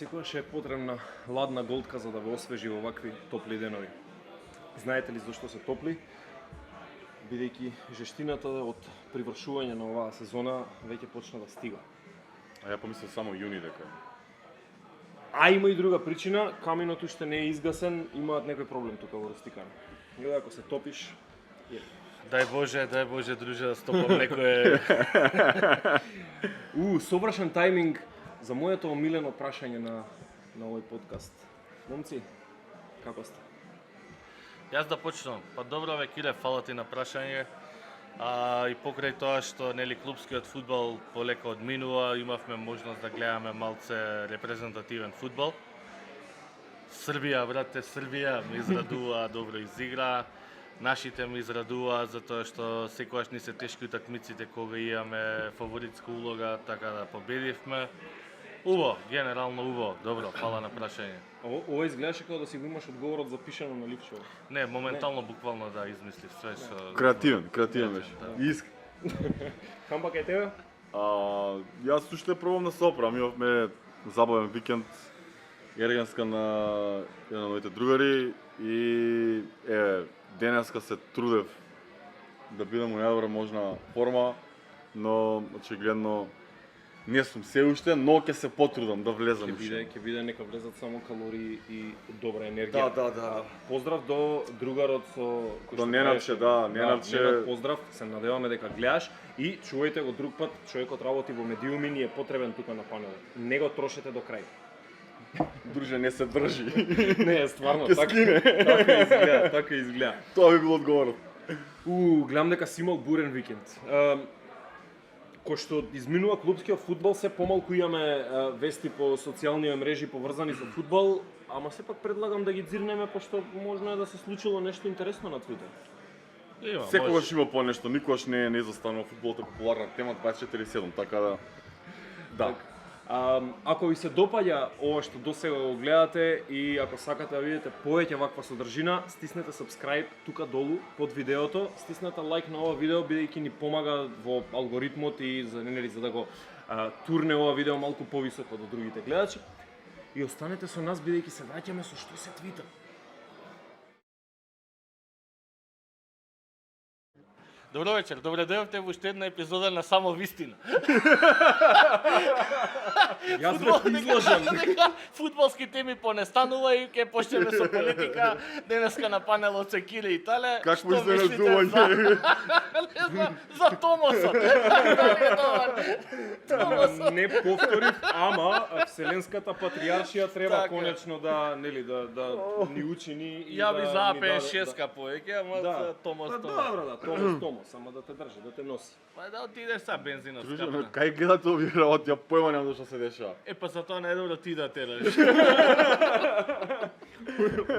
секогаш е потребна ладна голтка за да ве освежи во вакви топли денови. Знаете ли зашто се топли? Бидејќи жештината од привршување на оваа сезона веќе почна да стига. А ја помислам само јуни дека. А има и друга причина, каминот уште не е изгасен, имаат некој проблем тука во Рустикана. И ако се топиш, Дај Боже, друже, да стопам некој. совршен тајминг за моето омилено прашање на овој подкаст. Момци, како сте? Јас да почнам. Па добро ве Киле, фала ти на прашање. И покрај тоа што нели клупскиот фудбал полека одминува, имавме можност да гледаме малце репрезентативен фудбал. Србија, брате, Србија ме израдува, добро изигра. Нашите ме израдува затоа што секогаш ни се тешки утакмиците кога имаме фаворитска улога, така да победивме. Убаво, генерално убаво. Добро, фала на прашање. Ова изгледаше како да си го имаш одговорот запишано на ливчево. Не, моментално буквално да измислив све што Креативен беше. Иск. Кампа кај тебе? Јас уште пробам да се оправам, имавме забавен викенд Ергенска на еден од моите другари и денеска се трудев да бидам во најдобра можна форма, но очигледно не сум се уште, но ќе се потрудам да влезам уште. Ќе биде нека влезат само калории и добра енергија. Да. Поздрав до другарот со До Ненадче, Ненадче. Ненад, поздрав, се надеваме дека гледаш и чувајте го друг пат, човекот работи во медиуми, ни е потребен тука на панелот. Не го трошете до крај. Друже, не се држи. Не, стварно, Ке така скине. така изгледа. Тоа би било одговорот. Гледам дека си имал бурен викенд. Кој што изминува клупскиот фудбал, се помалку имаме вести по социјални мрежи поврзани со фудбал, ама сепак предлагам да ги дзирнеме, пошто можно е да се случило нешто интересно на Твитер. Секогаш има по нешто, никогаш не е застанува фудбалот е популарна тема 24/7, така да. Да. Ако ви се допаѓа ова што досега го гледате и ако сакате да видите повеќе ваква содржина, стиснете subscribe тука долу под видеото, стиснете лайк на ова видео бидејќи ни помага во алгоритмот и за да го турне ова видео малку повисоко до другите гледачи. И останете со нас бидејќи се враќаме со што се твита. Добро вечер, добре дојдовте во уште една епизода на Само вистина. Јас ве изложам. Фудбалски теми понестанува и ќе почнеме со политика. Денеска на панелот се Киле и Тале. Какво Што мислите изненадување? за Томосот? Дали е добар? Не повторив, ама Вселенската патриаршија треба Така. конечно да ни учини и Ја би да запее ни даде- шеска повеќе, ама Да. за Томос Па Томос. добро, Томос, само да те држи, да те носи. Па да отидеш са бензинот Друже, скапна. кај гледате овие работи, ја појма немам што се дешава. Па затоа не е добро ти да тераш.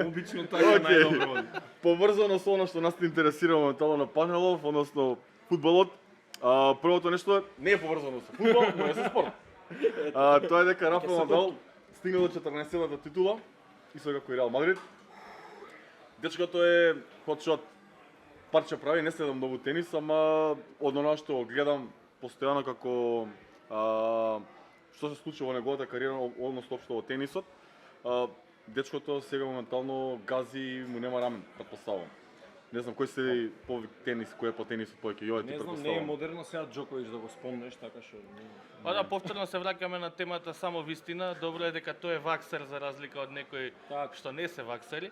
Обично така е Океј. најдобро. Поврзано со она што нас те интересира моментално на панелов, односно фудбалот, првото нешто не е поврзано со фудбал, но е со спорт. Тоа е дека Рафаел Надал стигна до 14-та титула, исто како и Реал Мадрид. Дечкото е хотшот, парче прави, не следам многу тенис, ама од она што го гледам постојано како што се случува во неговата кариера, односно општо во тенисот, дечкото сега моментално гази и му нема рамен, претпоставувам. Не знам кој се по тенис, кој е по тенисот повеќе, јој ти Не знам, не е претпоставувам. модерно сега Джокович да го спомнеш, така што... Па да, повторно се враќаме на темата Само вистина. Добро е дека тој е ваксер за разлика од некои Так. што не се ваксери.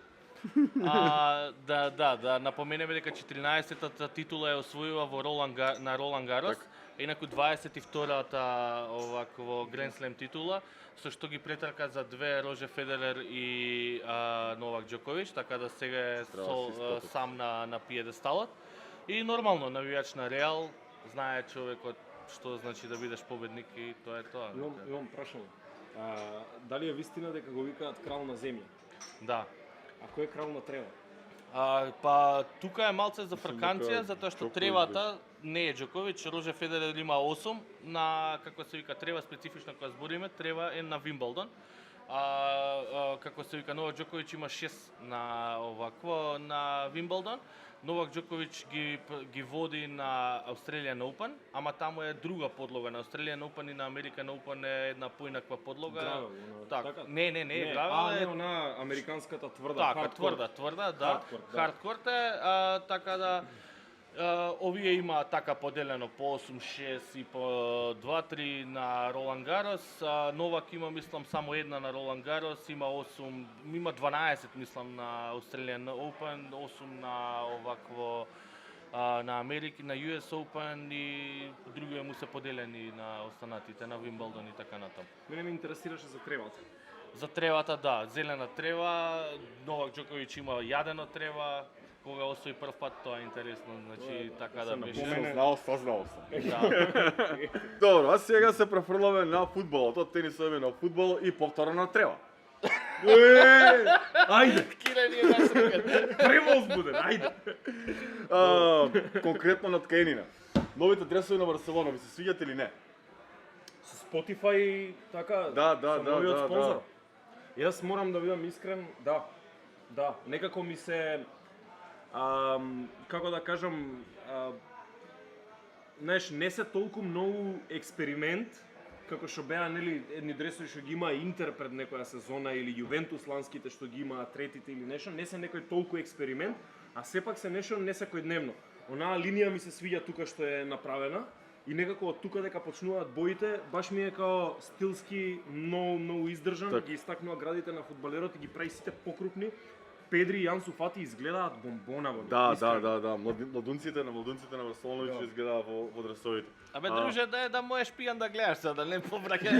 Да напоменеме дека 14-та титула е освоила на Ролан Гарос, инаку 22-та овакво Гранд Слем титула, со што ги претрка за две Роже Федерер и Новак Џокович, така да сега е сам на пиедесталот. И нормално навијач на Реал, знае човекот што значи да бидеш победник и тоа е тоа. Имам прашање. Дали е вистина дека го викаат крал на земја? Да. А кој е крал на трева? Па тука е малце за фрканција, дека затоа што Џокович тревата не е Џокович, Роже Федерер има 8, на како се вика трева специфична која збориме, трева е на Вимбалдон. како се вика, Новак Џоковиќ има 6 на овакво на Вимблдон. Новак Џоковиќ ги води на Australian Open, ама таму е друга подлога. На Australian Open и на American Open е една поинаква подлога. Гравел, така? Не е гравел, не она американската тврда, така, хардкор. тврда, да. Хардкор, да. Хардкорт е, така да овие има така поделено по 8-6 и по 2-3 на Ролан Гарос. Новак има мислам само една на Ролан Гарос, има 12 мислам на Australian Open, 8 на овакво на Америка, на US Open и други му се поделени на останатите на Вимблдон и така натам. Мене ме интересираше за тревата. За тревата, да, зелена трева, Новак Џоковиќ има јадено трева, кога освои прв пат, тоа е интересно, значи така да беше. Сознал сум. Да. Добро, а сега се префрламе на фудбалот, од тенисот на фудбал и повторно на трева. Ајде, Кире ни е насрекат. превозбуден, ајде. Конкретно на ткаенина. Новите дресови на Барселона ви се свиѓат или не? Со Spotify, така, Да, со новиот спонзор. Јас морам да бидам искрен, да, некако ми се, како да кажам, знаеш, не се толку многу експеримент, како што беа, нели, едни дресови што ги има Интер пред некоја сезона или Јувентус ланските што ги има третите или нешто, не се некој толку експеримент, а сепак се нешто не секојдневно. Онаа линија ми се свиѓа тука што е направена и некако од тука дека почнуваат боите, баш ми е као стилски многу издржан, Так. ги истакнува градите на фудбалерот и ги прави сите покрупни. Педри и Јансу Фати изгледаат бомбона во. Да. Младунците на Барселона ќе изгледаат во дресовите. Абе, друже, да можеш пијан да гледаш сега, да не повраќаш.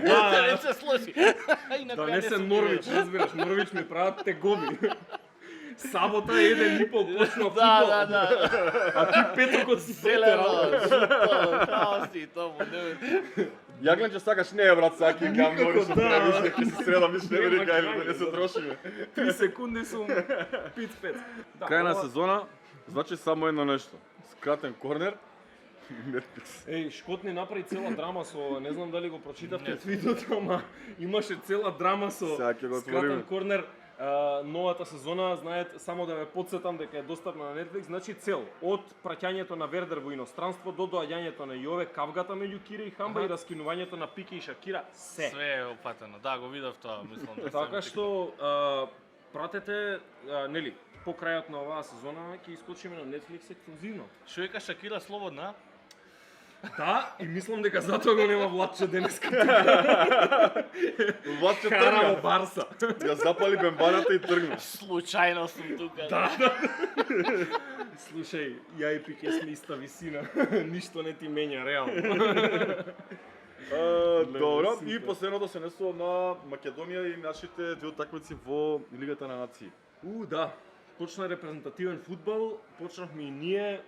Да, не се сложи. Да не се Норвич, разбираш, Норвич ми прават тегоби. Сабота 1,5 почна фудбал. Да. А ти петокот си Зелено, сотера. жуто, хаоси, тому, не. Јаглен, че сакаш не брат, саки кам Никако, Норвич, да. ќе се средам, виж не Нема вели кај крај, да не се да. трошиме. 3 секунди сум пит-пет. Да, Крај на ова- сезона, значи само едно нешто. Скратен корнер, Netflix. Еј, Шкот ни направи цела драма со, не знам дали го прочитавте твитот, ама имаше цела драма со Сега ќе го скратен отвориме. корнер. Новата сезона, знаете, само да ве подсетам дека е достапна на Netflix, значи цел од праќањето на Вердер во иностранство до доаѓањето на Јове, кавгата меѓу Кира и Хамба и раскинувањето на Пике и Шакира, се. Све е опатено. Да, го видов тоа, мислам да Така што пратете, нели, по крајот на оваа сезона ќе искочиме на Netflix ексклузивно. Што вика Шакира слободна? Да, и мислам дека затоа го нема Владче денеска. Владче Кара во тргна. Барса. Ја запали бембаната и тргна. Случајно сум тука. Да. Слушај, ја и Пике сме иста висина. Ништо не ти менја реално. Добро, супер. и последното се несува на Македонија и нашите две утакмици во Лигата на нации. Да. Почна репрезентативен фудбал, почнавме и ние,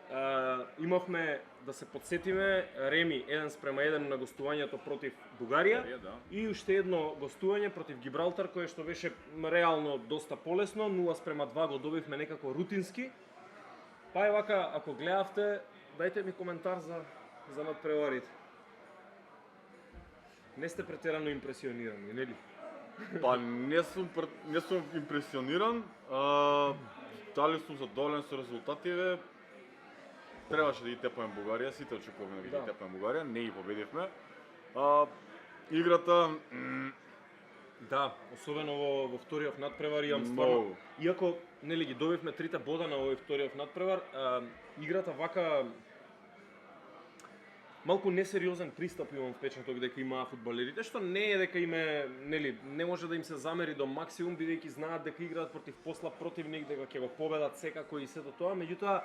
имавме да се подсетиме Реми 1:1 на гостувањето против Бугарија Да. и уште едно гостување против Гибралтар кое што беше реално доста полесно, 0:2 го добивме некако рутински. Па е вака, ако гледавте, дајте ми коментар за надпреварите. Не сте претерано импресионирани, нели? Па не сум импресиониран, дали сум задоволен со резултативе. Требаше да ги тепаме Бугарија, сите очекуваме да ги Да. тепаме Бугарија, не ги победивме. Играта Да, особено во вториот надпревар имам стварно. Многу. Иако нели ги добивме трите бода на овој вториот надпревар, играта вака малку несериозен пристап имам впечаток дека имаа фудбалерите, што не е дека име, нели, не може да им се замери до максимум бидејќи знаат дека играат против послаб противник, дека ќе го победат секако и сето тоа, меѓутоа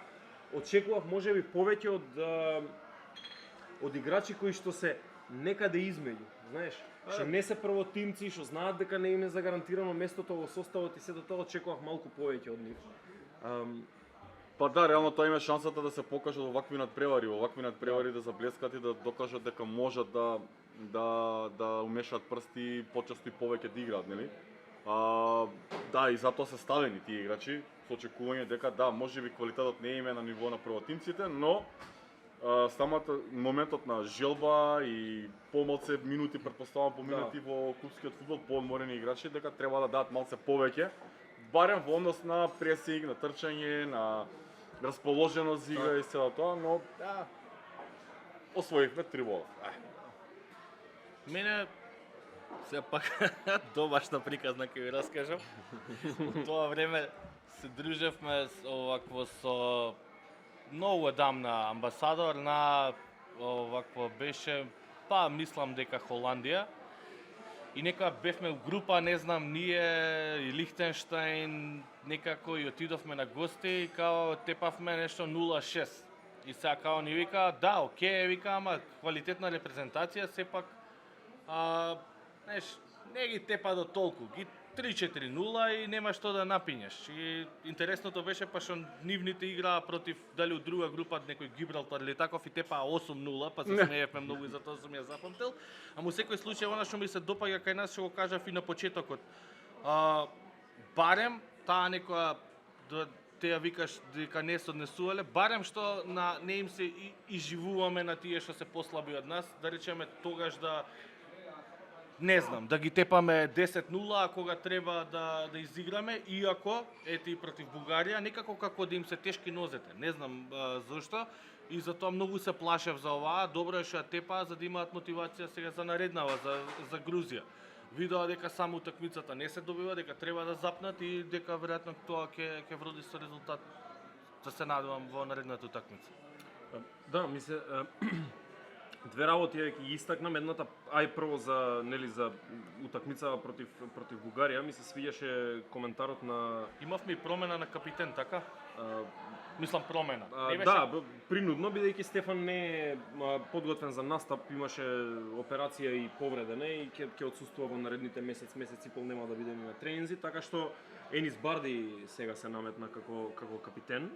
очекував можеби повеќе од играчи кои што се некаде измеѓу, знаеш, што не се првотимци, што знаат дека не им е загарантирано местото во составот и сето тоа, очекував малку повеќе од нив. Па да, реално тоа има шансата да се покажат во вакви надпревари да заблескат и да докажат дека можат да умешаат прсти почесто и повеќе да играат, нели? Да, и затоа се ставени тие играчи со очекување дека да, можеби квалитетот не им е на ниво на првотимците, но самата моментот на желба и помалце минути претпоставам поминати во клупскиот фудбал, поодморени играчи, дека треба да дадат малце повеќе, барем во однос на пресинг, на трчање, на расположеност за игра и села тоа, но освоивме 3 бола. Мене се пак домашна приказна ќе ви раскажам. Во тоа време се дружевме овакво со многу одамна амбасадор на овакво беше, па мислам дека Холандија. И нека бевме у група, не знам, ние и Лихтенштаин, некако и отидовме на гости и као тепавме нешто 0-6. И сега као ни вика, да, окей, вика, ама квалитетна репрезентација, сепак, не ги тепа до толку, ги 3-4-0 и нема што да напињеш. И интересното беше па што нивните играа против дали од друга група некој Гибралтар или таков и тепаа 8-0, па се смеевме многу и затоа сум ја запамтил. Ама во секој случај она што ми се допаѓа кај нас што го кажав и на почетокот. Барем таа некоја те ја викаш дека не се однесувале, барем што не им се изживуваме на тие што се послаби од нас, да речеме тогаш да не знам, да ги тепаме 10-0, а кога треба да изиграме, иако, ете и против Бугарија, некако како да им се тешки нозете. Не знам зашто, и затоа многу се плашев за оваа. Добро е што ја тепаа, за да имаат мотивација сега за нареднава, за Грузија. Видоа дека само утакмицата не се добива, дека треба да запнат и дека веројатно тоа ќе вроди со резултат. Да се надевам во наредната утакмица. Да, две работи ќе ги истакнам. Едната, прво за утакмица против Бугарија, ми се свиѓаше коментарот на Имавме и промена на капитен, така? Мислам промена. Да, принудно, бидејќи Стефан не е подготвен за настап, имаше операција и повредена и ќе отсуствува во наредните месец и пол, нема да биде на тренинзи, така што Енис Барди сега се наметна како капитен.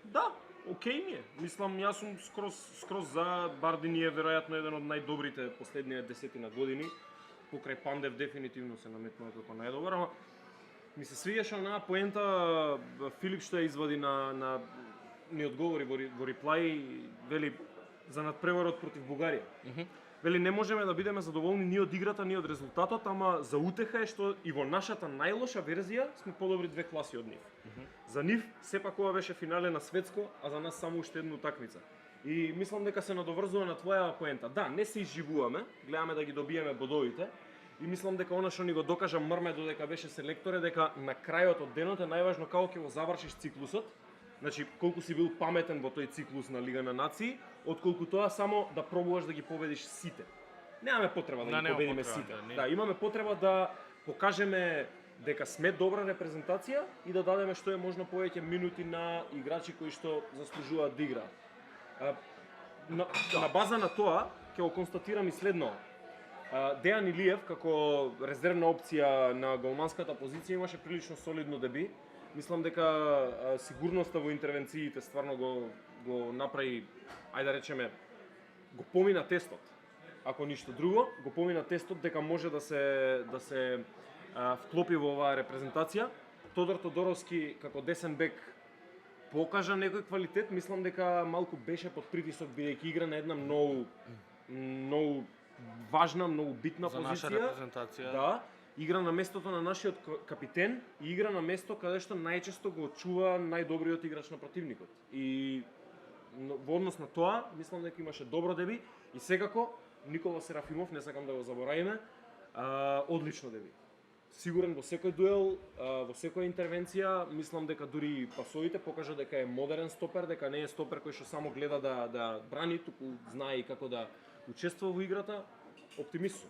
Да, окей ми е. Мислам, јас сум скроз за. Барди ни е веројатно еден од најдобрите последнија 10 години. Покрај Пандев дефинитивно се наметнува како најдобар, ама ми се свиѓаше онаа поента Филип што ја извади ни одговори во реплај, вели за надпреварот против Бугарија. Вели не можеме да бидеме задоволни ни од играта, ни од резултатот, ама за утеха е што и во нашата најлоша верзија сме подобри 2 класи од нив. За нив сепак ова беше финале на светско, а за нас само уште една утакмица. И мислам дека се надоврзува на твоја поента. Да, не се изживуваме, гледаме да ги добиеме бодовите. И мислам дека она што ни го докажа Мрме додека беше селектор е дека на крајот од денот е најважно како ќе го завршиш циклусот. Значи, колку си бил паметен во тој циклус на Лига на нации, отколку тоа само да пробуваш да ги победиш сите. Немаме потреба да ги победиме сите. Да, имаме потреба да покажеме дека сме добра репрезентација и да дадеме што е можно повеќе минути на играчи кои што заслужуваат да играат. На база на тоа ќе го констатирам и следно. Дејан Илиев како резервна опција на голманската позиција имаше прилично солидно деби. Мислам дека сигурноста во интервенциите стварно го направи, ајде да речеме, го помина тестот. Ако ништо друго, го помина тестот дека може да се вклопи во оваа репрезентација. Тодор Тодоровски како десен бек покажа некој квалитет, мислам дека малку беше под притисок бидејќи игра на една многу важна, многу битна за позиција. наша репрезентација. Да, игра на местото на нашиот капитен и игра на место каде што најчесто го чува најдобриот играч на противникот. И во однос на тоа, мислам дека имаше добро деби и секако Никола Серафимов, не сакам да го заборавиме, одлично деби. Сигурен во секој дуел, во секоја интервенција, мислам дека дури пасовите покажа дека е модерен стопер, дека не е стопер кој што само гледа да брани, туку знае и како да учествува во играта. Оптимист сум.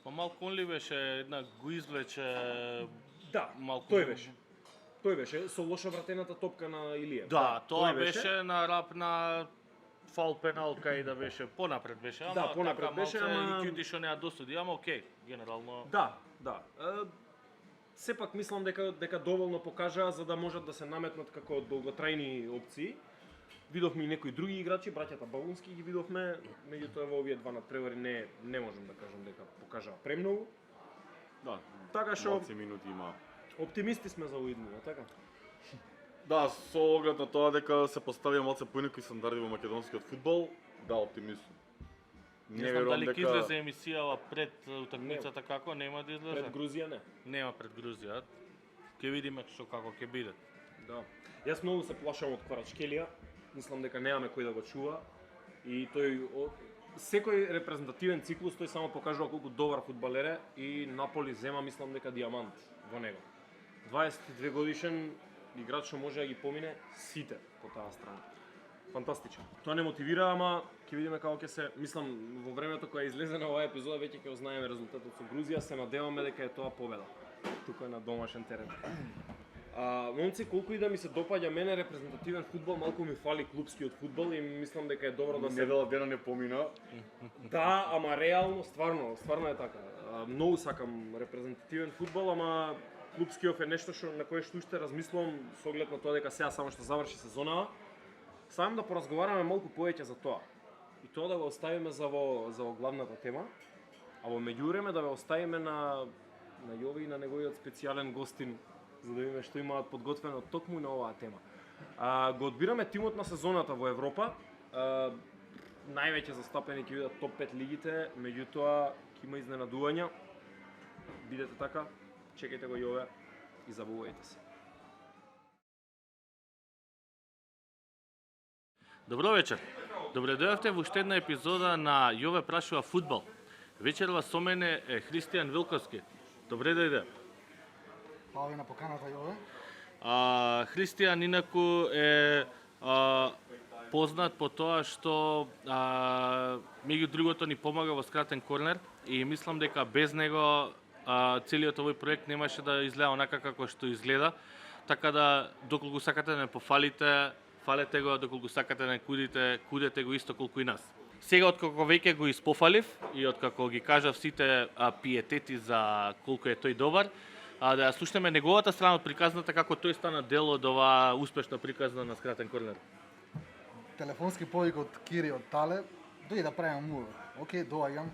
Па малку ли беше, една го извлече... Да, малку... Тој беше со лошо вратената топка на Илиев. Да, тоа беше на рап на фаул пенал кај да беше понапред беше, ама да, понапред беше, ама и Кјути што не ја досуди, ама окей, генерално. Да. Сепак мислам дека доволно покажаа за да можат да се наметнат како долготрајни опции. Видовме и некои други играчи, браќата Баунски ги видовме, меѓутоа во овие два надпревари не можам да кажам дека покажаа премногу. Да, така што минути има. Оптимисти сме за уиднина, така? Да, со оглед на тоа дека се поставија малце поинаки стандарди во македонскиот фудбал, да, оптимистичен. Не знам дали ќе излезе емисијава пред утакмицата како, нема да излезе. Пред Грузија не. Нема пред Грузија. Ќе видиме што како ќе биде. Да. Јас многу се плашам од Кварачкелија. Мислам дека немаме кој да го чува. И тој секој репрезентативен циклус тој само покажува колку добар фудбалер е и Наполи зема мислам дека дијамант во него. 22 годишен играч што може да ги помине сите по таа страна. Фантастичен. Тоа не мотивира, ама ќе видиме како ќе се, мислам во времето кога излезе на оваа епизода веќе ќе знаеме резултатот со Грузија, се надеваме дека е тоа победа. Тука е на домашен терен. Момци, колку и да ми се допаѓа мене репрезентативен фудбал, малку ми фали клупскиот фудбал и мислам дека е добро да се Недела дена не помина. Да, ама реално, стварно е така. Многу сакам репрезентативен фудбал, ама клупскиот е нешто што на кое што уште размислувам со оглед на тоа дека сега само што заврши сезонава. Сам да поразговараме малку повеќе за тоа. И тоа да го оставиме за во главната тема, а во меѓувреме да ве оставиме на Јове и на неговиот специјален гостин, за да видиме што имаат подготвено токму на оваа тема. Го одбираме тимот на сезоната во Европа. Највеќе застапени ќе бидат топ 5 лигите, меѓутоа ќе има изненадувања. Бидете така, чекајте го Јове и забавувајте се. Добро вечер. Добре дојавте во уште една епизода на Јове прашува фудбал. Вечерва со мене е Христијан Вилковски. Добре дојде. Фала ви на поканата, Јове. Христијан инаку е познат по тоа што меѓу другото ни помага во скратен корнер и мислам дека без него целиот овој проект немаше да изгледа онака како што изгледа. Така да доколку сакате да не пофалите, фалете го, доколку сакате да не кудите, кудете го исто колку и нас. Сега откако веќе го испофалив и откако ги кажав сите пиетети за колку е тој добар, да ја слушнеме неговата страна од приказната како тој стана дел од оваа успешна приказна на скратен корнер. Телефонски повик од Кири од Тале, дојди да правиме мувер. Океј, доаѓам.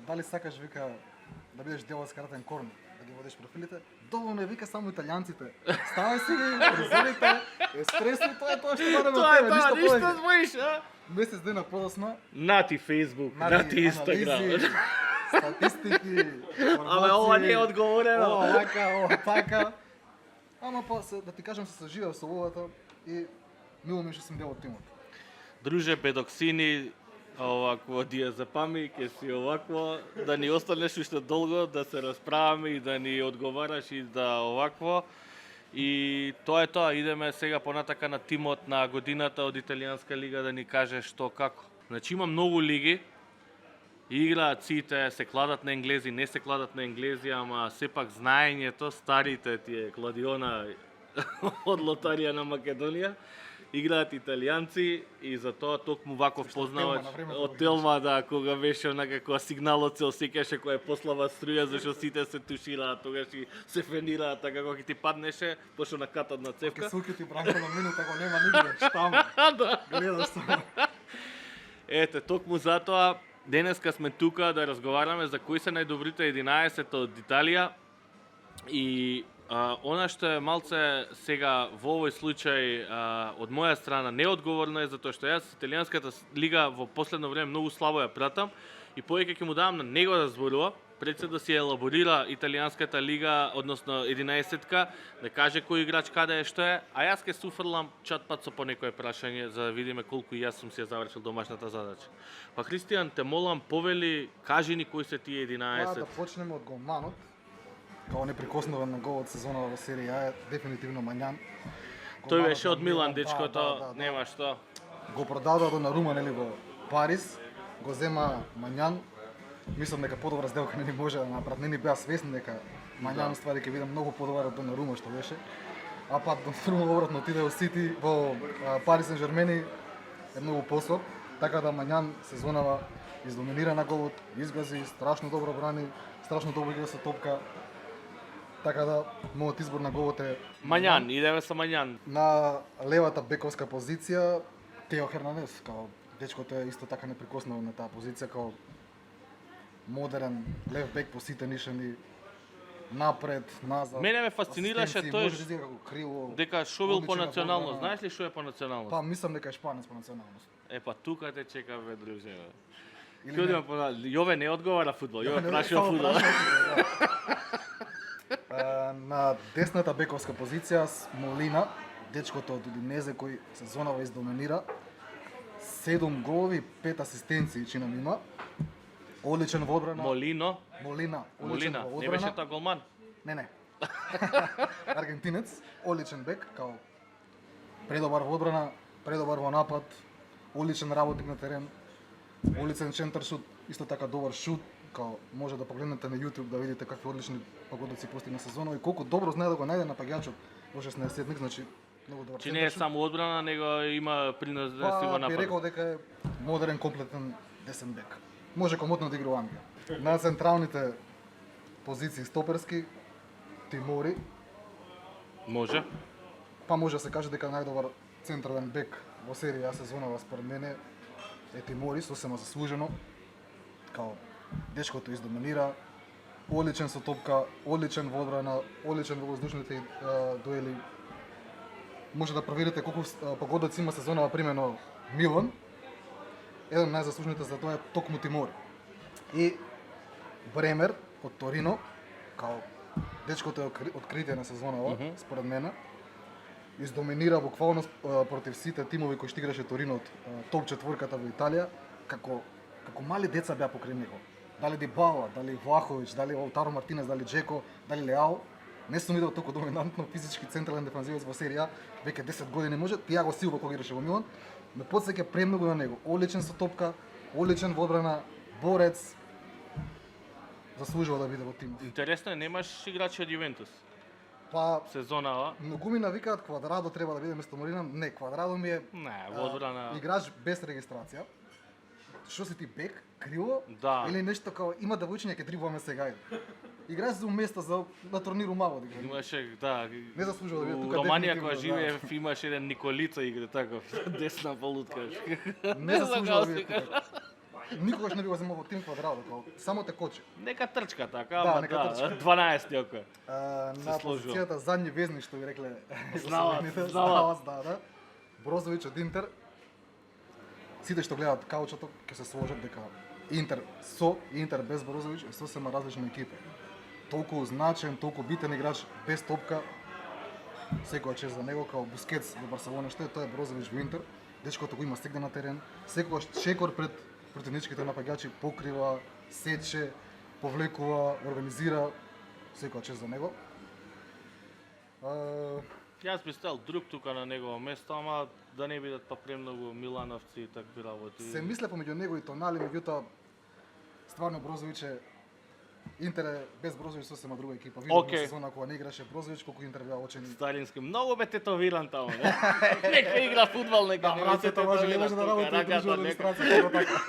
Дали сакаш, вика, да бидеш дел од скратен корнер, да ги водиш профилите? Доволно е, вика, само италијанците. Ставај си ги, призорите, еспресо, тоа е тоа што бараме од тебе, ништо повеќе. двоиш, Месец дена подосна, Нати Facebook, нати Инстаграм. анализи, статистики, Абе, ова не е одговорено. Ова вака, ова така. Ама па, да ти кажам, се соживав со овата и мило ми што сум дел од тимот. Друже педоксини, овакво диазепами, ќе си овакво, да ни останеш уште долго, да се расправаме и да ни одговараш и да овакво. И тоа е тоа, идеме сега понатака на тимот на годината од Италијанска лига да ни каже што како. Значи има многу лиги, играат сите, се кладат на енглези, не се кладат на енглези, ама сепак знаењето, старите тие кладиона од лотарија на Македонија, играат италијанци и за тоа токму ваков познавач од Телма, да, кога беше онака кога сигналот се осеќаше кога е послава струја, зашто сите се тушираат, тогаш и се фенираат, така кога ќе ти паднеше, пошто на катот на цевка. Сулки ти бранко на минута го нема нигде, штама. Да. Гледаш само. Ете, токму затоа денеска сме тука да разговараме за кои се најдобрите 11 од Италија и она што е малце сега во овој случај од моја страна неодговорно е затоа што јас Италијанската лига во последно време многу слабо ја пратам и повеќе ќе му давам на него да зборува, пред се да си елаборира Италијанската лига, односно 11-ка, да каже кој играч каде е што е, а јас ќе се уфрлам чат пат со по некое прашање за да видиме колку јас сум си ја завршил домашната задача. Па Христијан, те молам, повели, кажи ни кои се тие 11. Да почнеме од голманот. Као неприкосновен на гол од сезона во серија А е дефинитивно Мањан. Тој беше од Милан, дечкото, нема што. Го продадоа до Нарума, нели, во Париз, го зема Мањан. Мислам дека подобра сделка не ни може да направат, не ни беа свесни дека Мањан ствари ќе биде многу подобар од Донарума што беше. А пак Донарума обратно отиде во Сити, во Париз Сен-Жермени е многу послаб, така да Мањан сезонава издоминира на голот, изгази, страшно добро брани, страшно добро игра со топка. Така да мојот избор на голот е Мањан, идеме со Мањан. на левата бековска позиција Тео Хернандес, као дечкото е исто така неприкосновен на таа позиција, као модерен лев бек по сите нишани, напред, назад. Мене ме фасцинираше асистенции, тој може да изиgra како крило. дека шо бил по одличен националност. одбрана. Знаеш ли шо е по националност? Па мислам дека е шпанец по националност. Е па тука те чекаме дружина. Или Ќе не? одиме по Јове не одговара фудбал, Јове Не, прашува само фудбал. прашува фудбал, да. На десната бековска позиција с Молина, дечкото од Удинезе кој сезонава издоминира. 7 голови, 5 асистенции чинам има. Одличен во одбрана. Молино, Молина, одличен Молина, во не беше одбрана. та голман. Не. Аргентинец, одличен бек, као предобар во одбрана, предобар во напад, одличен работник на терен, одличен центар шут, исто така добар шут, као може да погледнете на YouTube да видите какви одлични погодици постигна сезонот и колку добро знае да го најде напаѓачот во 16-тник, значи многу добар. Че не е само одбрана, него има принос да си во Па, би напад. рекол дека е модерен, комплетен десен бек. Може комотно да игра во Англија. На централните позиции стоперски, Тимори, Може. па може да се каже дека најдобар централен бек во серија сезонава според мене е Тимори, сосема заслужено. Као дечкото издоминира, одличен со топка, одличен во одбрана, одличен во воздушните дуели. Може да проверите колку погодаци има сезонава примено Милан. Еден од најзаслужените за тоа е токму Тимори. И Бремер од Торино, као дечкото е откритие на сезонава, според мене. Издоминира буквално против сите тимови кои што играше Торино од топ четворката во Италија, како мали деца беа покрај него. Дали Дибала, дали Влаховиќ, дали Лаутаро Мартинес, дали Джеко, дали Леао. Не сум видел толку доминантно физички централен дефанзивец во серија, веќе 10 години може. Тиаго Силва кога играше во Милан, ме потсеќа премногу на него. Одличен со топка, одличен во одбрана, борец. Заслужува да биде во тимот. Интересно е, немаш играчи од Јувентус. Па Сезонава. многу ми навикаат Квадрадо треба да биде место Молина. Не, Квадрадо ми е Не, во одбрана. играч без регистрација. Што си ти бек, крило Да. или нешто као има девојчиња ќе дрибуваме сега. Играч за место за на турниру мало да игра. Имаше, да. Не заслужува да биде У тука. Романија дефинитивно, кога да. живеев имаше еден Николица игра таков, десна полутка. Не заслужува да биде Сега тука. Никогаш не би го земал во тим Квадрадо, као само те кочи. Нека трчка така, Да, ама нека да, трчка. 12 око. На сложува. позицијата задни везни што ви рекле. Знаат, следните, знаат. да. Брозовиќ од Интер. Сите што гледаат каучото ќе се сложат дека Интер со и Интер без Брозовиќ е сосема различна екипа. Толку значен, толку битен играч без топка. Секоја чест за него као Бускетс во Барселона, што е тоа е Брозовиќ во Интер. Дечкото го има сегде на терен. Секогаш чекор пред противничките напаѓачи покрива, сече, повлекува, организира. Секоја чест за него. Јас би стал друг тука на негово место, ама да не бидат па премногу Милановци и такви работи. Се мисле помеѓу него и Тонали, меѓутоа стварно Брозовиќ е Интер е без Брозовиќ сосема друга екипа. Видовме Океј. сезона кога не играше Брозовиќ, колку Интер беа очени. Старински, многу бе тетовиран таму, не? Нека игра фудбал, нека Да, не брате, се тоа може не тетовира може да тука, работи и раката, дружна нека. администрација како така.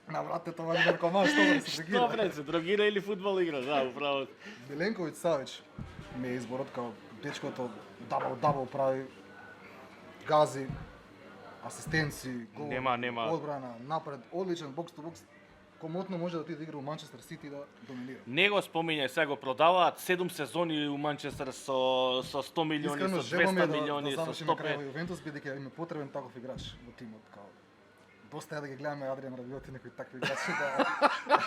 На брате, тоа може наркоман, што може да се Што трегира. бре, се дрогира или фудбал игра, да, управо. Миленковиќ Савиќ ми е изборот као дечкото дабл прави, гази, асистенции, гол, Нема. одбрана, напред, одличен бокс то бокс. Комотно може да ти да игра у Манчестер Сити и да доминира. Него спомињај, сега го продаваат 7 сезони у Манчестер со 100 милиони, Искрено со желба ми 200 е да милиони, со завршиме крај 105. во Јувентус, бидејќи им е потребен таков играч во тимот. Као доста е да ги гледаме Адриан Рабиот и некои такви играчи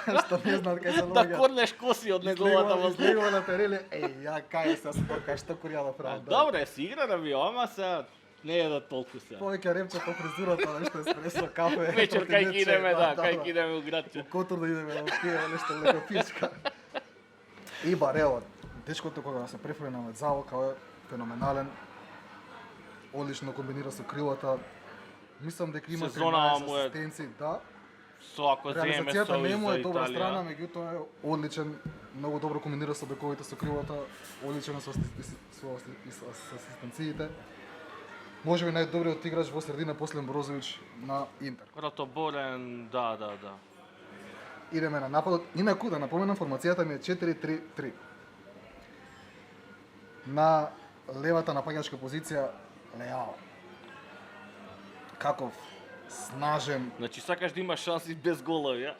да што не знаат кај се Да лоѓа. корнеш коси од неговата возна. Излегува на тереле, ја кај се спорт, кај што курија да правам. Добре, си игра на био, ама се не е да толку се. Повеќе репче по фризурата, нешто еспресо, кафе. Вечер кај противниче, ги идеме, да, кај ги идеме у градче. Во Котор да идеме да пиеме нешто леко пичка. И Барела, дечкото кога се префрле на Медзаво, као е феноменален. Одлично комбинира со крилата. Мислам дека има Сезонава 13 му е- асистенции, да. Со ако земеме Реализацијата со не му за е добра Италија. страна, меѓутоа е одличен, многу добро комбинира со бековите, со крилата, одличен е со асистенциите. Можеби најдобриот играч во средина после Брозовиќ на Интер. Ротоборен, да. Идеме на нападот. Инаку да напоменам, формацијата ми е 4-3-3. На левата напаѓачка позиција Леао. Каков снажен, Значи сакаш да имаш шанси без голови, ја?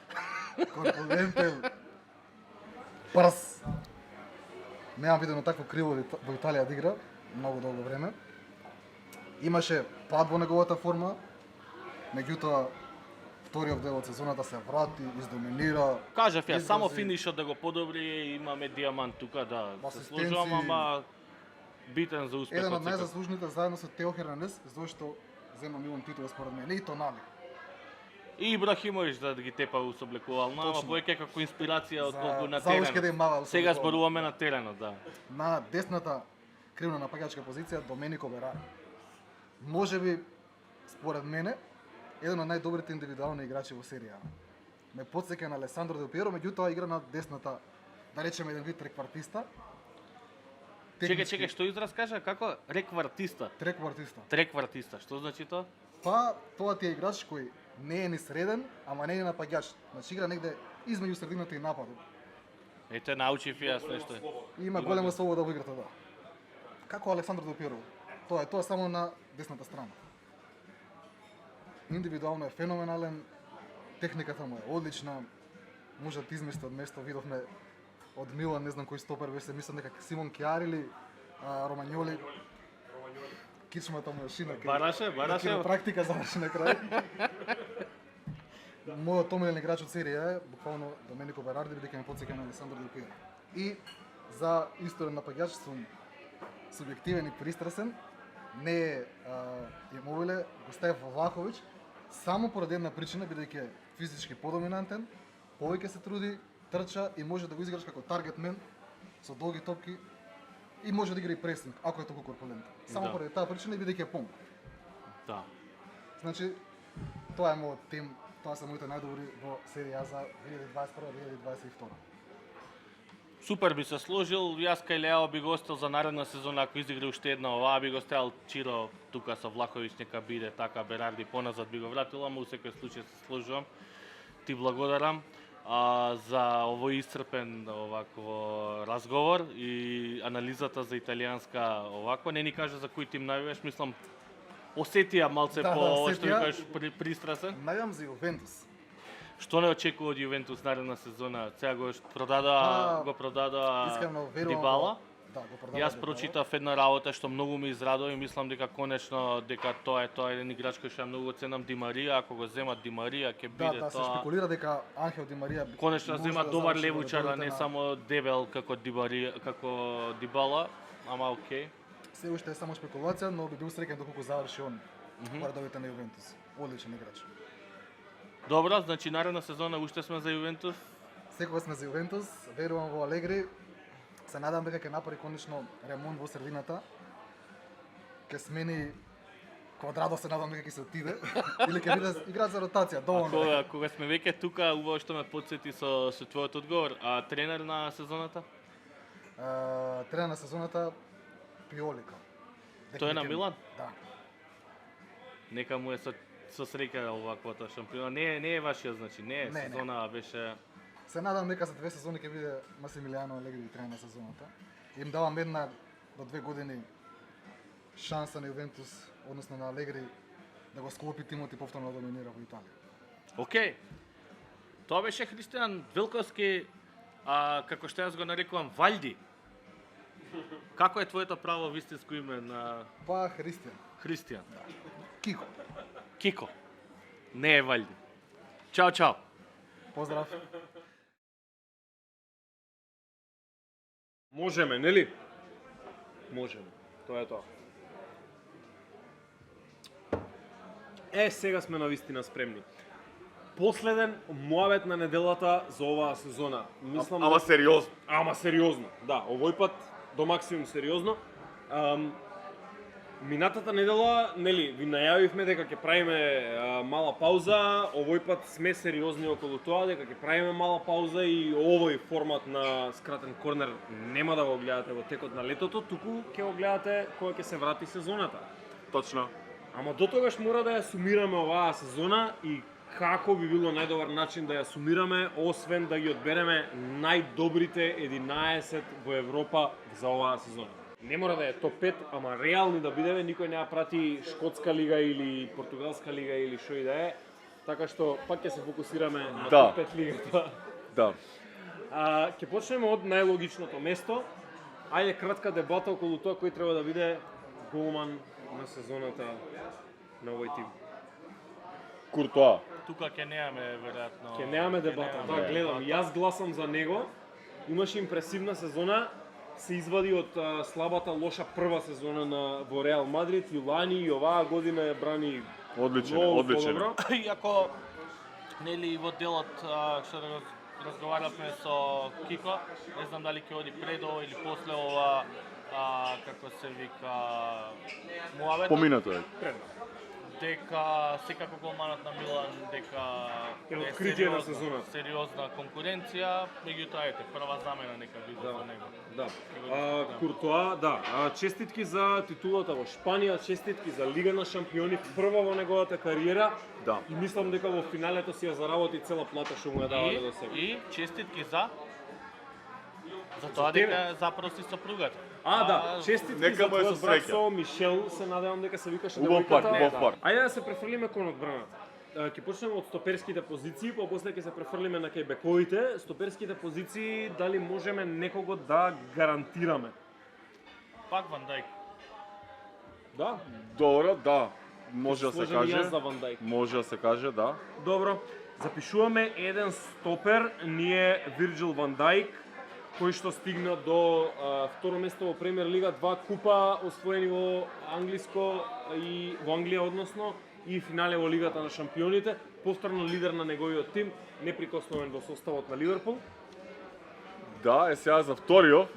корпулентен, Прс. Немам видено такво криво во Италија да игра многу долго време. Имаше пад во неговата форма, меѓутоа вториот дел од сезоната се врати, издоминира. Кажав ја, само изрази финишот да го подобри, имаме диамант тука да се асистенции. сложувам, ама битен за успехот. Еден од секој. најзаслужните заедно со Тео Хернандес, зашто зема милион титула според мене и Тонали. И Ибрахимович да ги тепа усоблекувално, ама Точно. повеќе како инспирација За- отколку на за уште да теренот. им мава Сега усоблекувално. зборуваме на теренот, да. На десната кривна напаѓачка позиција Доменико Берари. Можеби според мене еден од најдобрите индивидуални играчи во серија. Ме потсеќа на Алесандро Дел Пиеро, меѓутоа игра на десната, да речеме еден вид треквартиста. Чекај, што израз кажа? Како? Реквартиста. Треквартиста. Треквартиста, што значи тоа? Па тоа ти е играч кој не е ни среден, ама не е ни напаѓач. Значи игра негде измеѓу средината и нападот. Ете, научив и јас нешто. И има голема слобода во играта, да. Како Александро Дел Пиеро. Тоа е само на десната страна. Индивидуално е феноменален, техниката му е одлична, може да ти измести од место, видовме од Милан, не знам кој стопер беше, мислам дека Симон Кјар или Ромањоли. Кичмата му е шина. Бараше. Практика заврши на крај. Мојот омилен играч од серија е буквално Доменико Берарди, бидејќи ме потсеќа на Алесандро Дел Пиеро. И за исторен напаѓач сум субјективен и пристрасен. Не е Имовиле, Гостаев Влахович, само поради една причина, бидејќи е физички подоминантен, повеќе се труди, трча и може да го изиграш како таргет мен со долги топки и може да игра и пресинг, ако е толку корпулентен. Само Да. поради таа причина и бидејќи е помп. Да. Значи, тоа е мојот тим, тоа се моите најдобри во серија за 2021-2022. Супер би се сложил, јас кај Лео би го остал за наредна сезона, ако изигра уште една оваа, би го ставил Чиро тука со Влахович, нека биде така, Берарди поназад би го вратил, ама у секој случај се сложувам. Ти благодарам за овој исцрпен овакво разговор и анализата за италијанска овако. Не ни кажа за кој тим навиваш, мислам, осетија малце Да, по, да, што осетија. кажеш, пристрасен. Најавам за Јувентус. Што не очекува од Јувентус наредна сезона? Сега го продадоа, Искрено верувам. Дибала. Да, го продадоа. Јас Дибала. прочитав една работа што многу ме израдува и мислам дека конечно дека тоа е еден играч кој што ја многу ценам, Ди Марија, ако го земат Ди Марија ќе Да, биде да, се тоа. шпекулира дека Анхел Ди Марија Конечно може земат да добар заврши во левучар, а редовите не на- само дебел како Ди Марија, како Дибала, ама окей. Се уште е само шпекулација, но би бил среќен доколку заврши он во редовите на Јувентус. Одличен играч. Добро, значи наредна сезона уште сме за Јувентус. Секогаш сме за Јувентус, верувам во Алегри. Се надам дека ќе направи конечно ремонт во средината. Ќе смени Квадрадо, се надам дека ќе се отиде или ќе биде играч за ротација, доволно. Кога сме веќе тука, убаво што ме потсети со твојот одговор, а тренер на сезоната? Тренер на сезоната Пиолика. Тој е на Милан? Да. Нека му е со среќа оваквата шампиона. Не е вашиот, значи, не е Не, не. сезона беше. Се надам дека за 2 сезони ќе биде Масимилијано Алегри тренер на сезоната. Им давам една до 2 години шанса на Јувентус, односно на Алегри, да го склопи тимот и повторно да доминира во Италија. Океј. Тоа беше Христијан Велковски, како што јас го нарекувам Валди. Како е твоето право вистинско име на Па Христијан, Христијан? Кико. Кико. Не е Валди. Чао, чао. Поздрав. Можеме, нели? Можеме. Тоа е тоа. Сега сме на вистина спремни. Последен муабет на неделата за оваа сезона. Мислам Ама сериозно. Ама сериозно, да, овој пат до максимум сериозно. Минатата недела, нели, ви најавивме дека ќе правиме мала пауза, овој пат сме сериозни околу тоа, дека ќе правиме мала пауза и овој формат на скратен корнер нема да го гледате во текот на летото, туку ќе го гледате кога ќе се врати сезоната. Точно. Ама до тогаш мора да ја сумираме оваа сезона и како би било најдобар начин да ја сумираме, освен да ги одбереме најдобрите 11 во Европа за оваа сезона. Не мора да е топ 5, ама реални да бидеме, никој не ја прати Шкотска лига или Португалска лига или што и да е. Така што пак ќе се фокусираме на Да. топ 5 лигата. Да. Ќе почнеме од најлогичното место. Ајде кратка дебата околу тоа кој треба да биде голман на сезоната на овој тим. Куртоа. Тука ќе немаме веројатно. Ќе немаме дебата. Да, гледам, јас гласам за него. Имаше импресивна сезона, се извади од слабата лоша прва сезона во Реал Мадрид и лани и оваа година ја брани Одличен, многу одличен. подобро. Иако нели во делот што разговаравме со Кико, не знам дали ќе оди пред ова или после ова како се вика муавет. Поминато е. Дека секако голманот на Милан дека Е откритие на сезоната. сериозна конкуренција, меѓутоа ете прва замена нека биде за него. Да. Куртоа, да. Честитки за титулата во Шпанија, честитки за Лига на шампиони, прва во неговата кариера. Да. И мислам дека во финалето си ја заработи цела плата што му ја давале до сега. И честитки за тоа тебе. дека запроси сопругата. Да, честитки нека за му е твојот со брак среќа. со Мишел, се надевам дека се викаше Убав пар, девојката. убав пар. Ајде да се префрлиме кон одбраната. Ќе почнеме од стоперските позиции, па после ќе се префрлиме на кај бековите. Стоперските позиции, дали можеме некого да гарантираме? Пак Ван Дајк. Да, Добро, да. Може да се сложам и јас каже. за Ван Дајк. Може да се каже, да. Добро, запишуваме еден стопер, ние Вирджил Ван Дајк, кој што стигна до второ место во Премиер Лига, 2 купа освоени во англиско и во Англија односно и финале во Лигата на шампионите, повторно лидер на неговиот тим, неприкосновен во составот на Ливерпул. Да, е сега за вториот.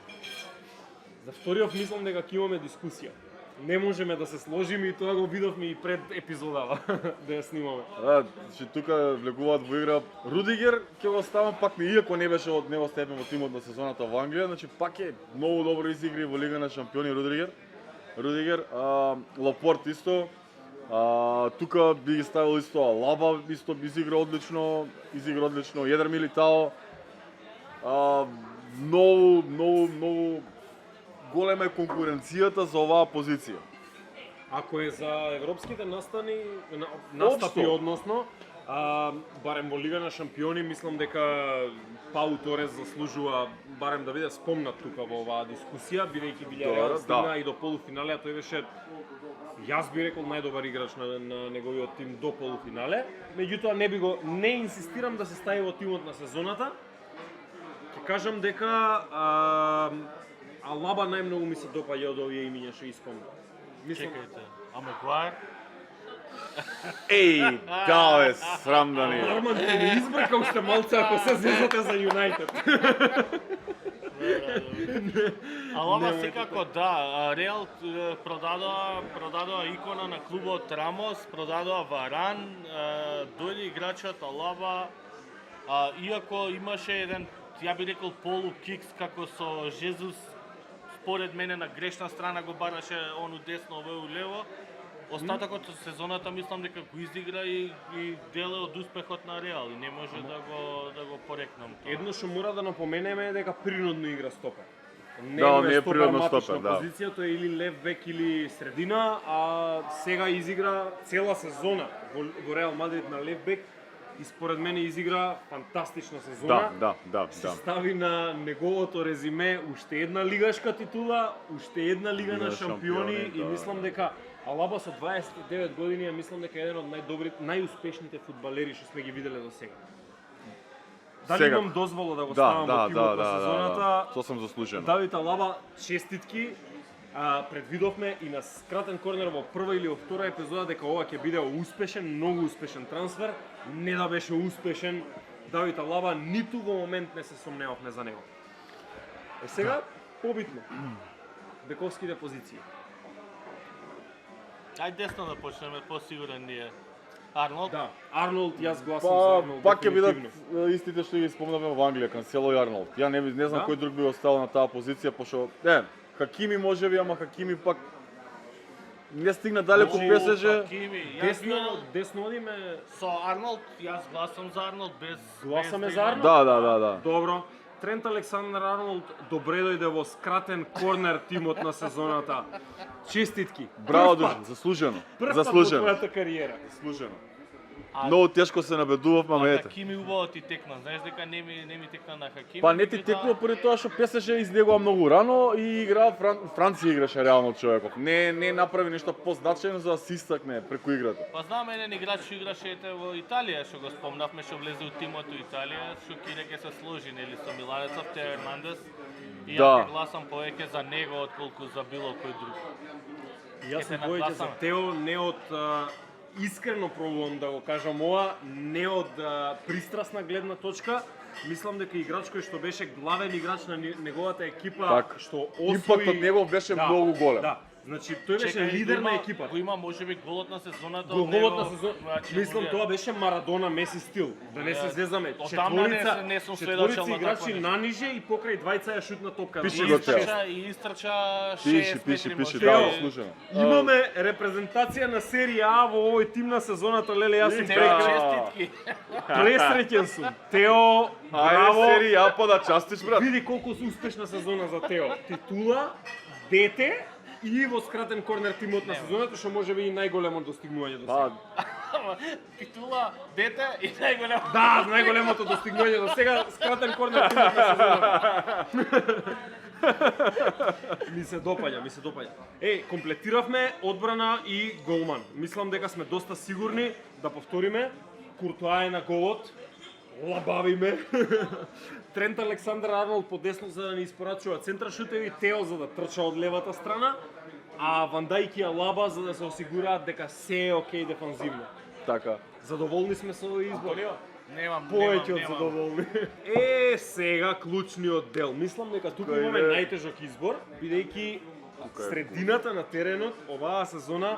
За вториот мислам дека ќе имаме дискусија. Не можеме да се сложиме и тоа го видовме и пред епизодава да ја снимаме. Да, че тука влегуваат во игра Рудигер, ќе го ставам пак не иако не беше од него степен во тимот на сезоната во Англија, значи пак е многу добро изигри во Лига на шампиони Рудигер, Лапорт исто. Тука би ги ставил исто Алаба, исто изигра одлично, Едер Милитао. Многу голема е конкуренцијата за оваа позиција. Ако е за европските настапи Општо. односно, барем во Лига на шампиони, мислам дека Пау Торес заслужува барем да биде спомнат тука во оваа дискусија, бидејќи Вилјареал Добро, стигна да. и до полуфинале, а тој беше, јас би рекол, најдобар играч на неговиот тим до полуфинале. Меѓутоа не инсистирам да се стави во тимот на сезоната. Ќе кажам дека Алаба најмногу ми се допаѓа од овие имиња што испомнав. Мислам, Чекајте, а Магуајр? Еј, да е срам да не е. Арман те не избрака уште малце ако се зезате за Юнајтед. Алаба секако да, Реал продадоа икона на клубот Рамос, продадоа Варан, дојде играчот Алаба, иако имаше еден, ја би рекол полу кикс како со Жезус, според мене на грешна страна го бараше ону десно, овој лево. Остатокот од сезоната мислам дека го изигра и деле од успехот на Реал и не може да го порекнам тоа. Едно што мора да напоменеме е дека принудно игра стопер. Да, не е природно стопер, да. Позиција, тој е или лев бек или средина, а сега изигра цела сезона во Реал Мадрид на лев бек и според мене изигра фантастична сезона. Да. Се стави на неговото резиме уште една лигашка титула, уште една Лига на шампиони и да. мислам дека Алаба со 29 години е мислам дека е еден од најуспешните фудбалери што сме ги виделе до сега. Дали Сега. имам дозвола да го ставам во тимот на сезоната? Сосем заслужено. Давид Алаба, честитки. Предвидовме и на скратен корнер во прва или во втора епизода дека ова ќе биде успешен, многу успешен трансфер. Не да беше успешен Давид Алаба, ниту во момент не се сомневавме за него. Сега, побитно. Бековските позиции. Ај десно да почнеме, посигурен ние. Арнолд? Да, Арнолд, јас гласам за Арнолд. Пак ќе бидат дефинитивно. истите што ги спомнавме во Англија, Кансело и Арнолд. Ја не знам Да? кој друг би остал на таа позиција, пошто Хакими можеби, ама Хакими пак не стигна далеку ПСЖ. Хакими, Десно одиме. со Арнолд, јас гласам за Арнолд без Гласаме без за Арнолд? Да. Добро. Трент Александър Арнолд добре дојде во скратен корнер тимот на сезоната. Честитки. Браво, Прв пат. заслужено. Прв пат во твојата кариера. Заслужено. Многу тешко се набедувавме, ама ете. Хакими убаво ти текна, знаеш дека не ми текна на Хакими. Па не ти текнува поради тоа што ПСЖ излегува многу рано и игра Франција играше реално човеков. Не направи нешто позначајно за да се истакне преку играта. Па знам еден играч што играше ете во Италија, што го спомнавме, што влезе у тимот у Италија, што ќе се сложи нели со Миланецов, Тео Ернандес. И ја ќе гласам повеќе за него отколку за било кој друг. Јас сум повеќе за Тео, не од искрено пробувам да го кажам ова, не од пристрасна гледна точка. Мислам дека играч кој што беше главен играч на неговата екипа, Так. што освои... Импактот негов беше многу голем. Да, значи тој беше лидер на екипата. Го има можеби голот на сезоната. Голот на сезоната. Мислам тоа беше Марадона Меси стил. Да не се зезаме. Четворица играчи наниже и покрај двајца ја шутна топка. Пиши го Тео. И истрча 6 Пиши, метри. да, слушам. Имаме репрезентација на серија А во овој тим на сезоната, леле, јас сум Честитки. пресреќен сум. Тео, браво. Ајде серија А па да частиш брат. Види колку успешна сезона за Тео. Титула, дете и во скратен корнер тимот на сезоната, што може би и најголемо достигнување до сега. Па, Титула, дете и најголем. Да, најголемото достигнување до сега, скратен корнер тимот на сезоната. Ми се допаѓа. Комплетиравме одбрана и голман. Мислам дека сме доста сигурни да повториме. Куртоа е на голот. Лабавиме. Трент Александър Арнолд по десно за да ни испорачува центрашутеви, Тео за да трча од левата страна, а Ван Дајк и Алаба за да се осигураат дека се е окей дефанзивно. така. Задоволни сме со овој избор. Немам. Повеќе од задоволни. Сега клучниот дел. Мислам дека тука Кој имаме е? најтежок избор, бидејќи средината на теренот оваа сезона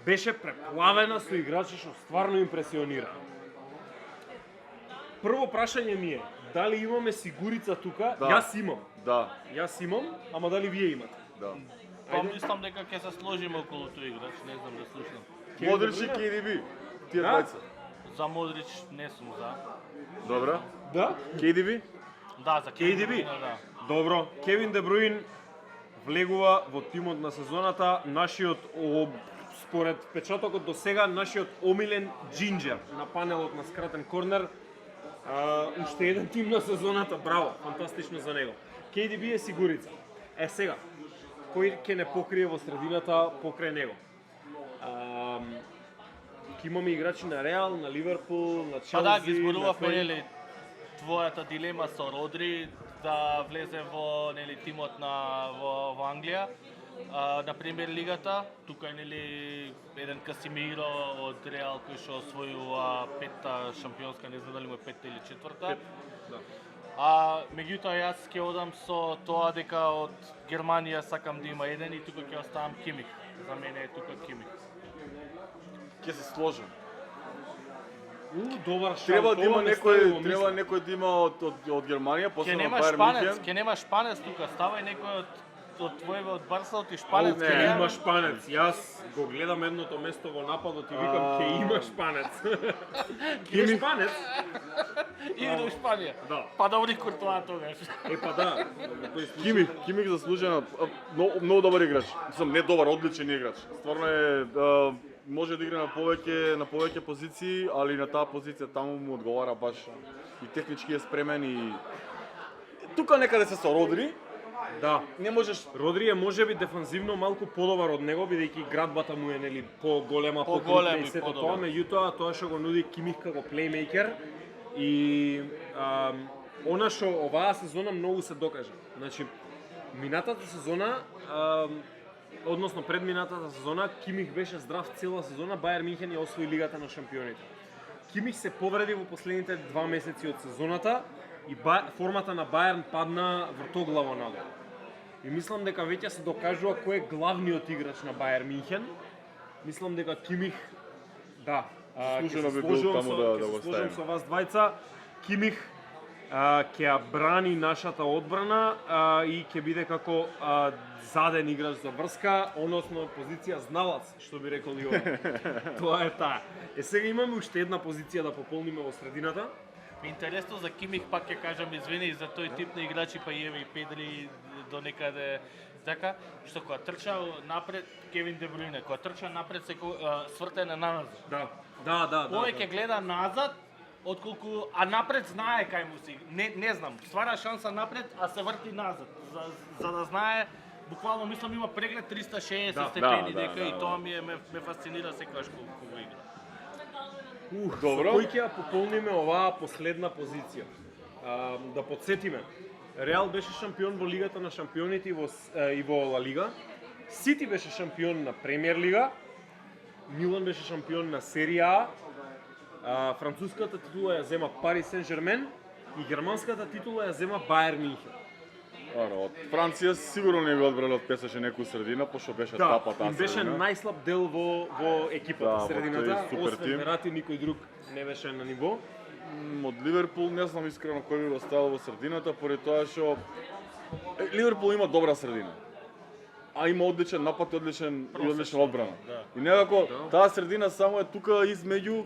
беше преплавена со играчи што стварно импресионира. Прво прашање ми е, дали имаме сигурица тука? Да. Јас имам, ама дали вие имате? Да. Па мислам дека ќе се сложиме околу тој играч, не знам да слушнам. Модрич и KDB. Тие Да. двајца. За Модрич не сум за. Добра. Да? KDB? Да, за KDB? Да. Добро. Кевин Де Бруин влегува во тимот на сезоната, според печатокот до сега, нашиот омилен джинџер на панелот на скратен корнер. Уште еден тим на сезоната, браво, фантастично за него. KDB е сигурица. Сега, кој ќе не покрие во средината покрај него? Ќе имаме играчи на Реал, на Ливерпул, на Челси. Па да, ги на зборувавме кој- нели твојата дилема со Родри да влезе во нели тимот во Англија. На премиер лигата, тука е нели еден Касимиро од Реал кој што освојува петта шампионска, не знам дали му е петта или четврта. Да. Меѓутоа јас ќе одам со тоа дека од Германија сакам да има еден и тука ќе оставам Кимих. За мене е тука Кимих. Ќе се сложам. Добар шанс. Треба да има ова ме некој, ставило треба некој да има од Германија, Ќе посебно нема Бајер шпанец, Мюнхен. ќе нема шпанец тука, ставај некој од твоеве од Барса, од шпанец Ќе ќе нема. има шпанец. Јас го гледам едното место во нападот и викам ќе има шпанец. Ќе има шпанец? Иде до Шпанија. Да. Па добри Куртоа тогаш. Па да. Тој случај- Кимих заслужено, многу добар играч. Мислам, не добар, одличен играч. Стварно е, може да игра на повеќе позиции, али на таа позиција таму му одговара баш и технички е спремен и тука некаде се со Родри, Да. не можеш. Родри е можеби дефанзивно малку подобар од него, бидејќи градбата му е нели поголема, Поголем покритна и и сето подобар. тоа, меѓутоа тоа што го нуди Кимих како плеймејкер и она што оваа сезона многу се докажа. Значи, минатата сезона, односно предминатата сезона, Кимих беше здрав цела сезона, Бајер Мюнхен ја освои Лигата на шампионите. Кимих се повреди во последните 2 месеци од сезоната и формата на Бајерн падна вртоглаво надолу. И мислам дека веќе се докажува кој е главниот играч на Бајер Мюнхен. Мислам дека Кимих, да, Заслужено би бил таму да го сложам ставиме. со вас двајца. Кимих ќе ја брани нашата одбрана и ќе биде како заден играч за врска, односно позиција зналац, што би рекол и он. Тоа е таа. Сега имаме уште една позиција да пополниме во средината. Интересно за Кимих пак ќе кажам извини за тој тип на играчи, па и еве и Педри до некаде дека што кога трча напред Кевин Де Бруйне, кога трча напред свртене назад. Да. Повеќе гледа назад отколку а напред знае кај му си. Не знам, ствара шанса напред, а се врти назад за да знае. Буквално мислам има преглед 360 степени дека и тоа ме фасцинира секогаш кога игра. Добро. Кој ќе ја пополниме оваа последна позиција? Да подсетиме. Реал беше шампион во Лигата на шампионите и во Ла Лига. Сити беше шампион на Премиер Лига. Милан беше шампион на Серија А. Француската титула ја зема Пари Сен-Жермен и германската титула ја зема Бајер Мюнхен. Од Франција сигурно не би одбрали од песаше некој средина, пошто беше тапа таа им беше средина. најслаб дел во екипата, во средината, тој супер освен тим. Верати никој друг не беше на ниво. Од Ливерпул не знам искрено кој би го ставил во средината, поради тоа што Ливерпул има добра средина. А има одличен напад и одлична одбрана. Да. И некако таа средина само е тука измеѓу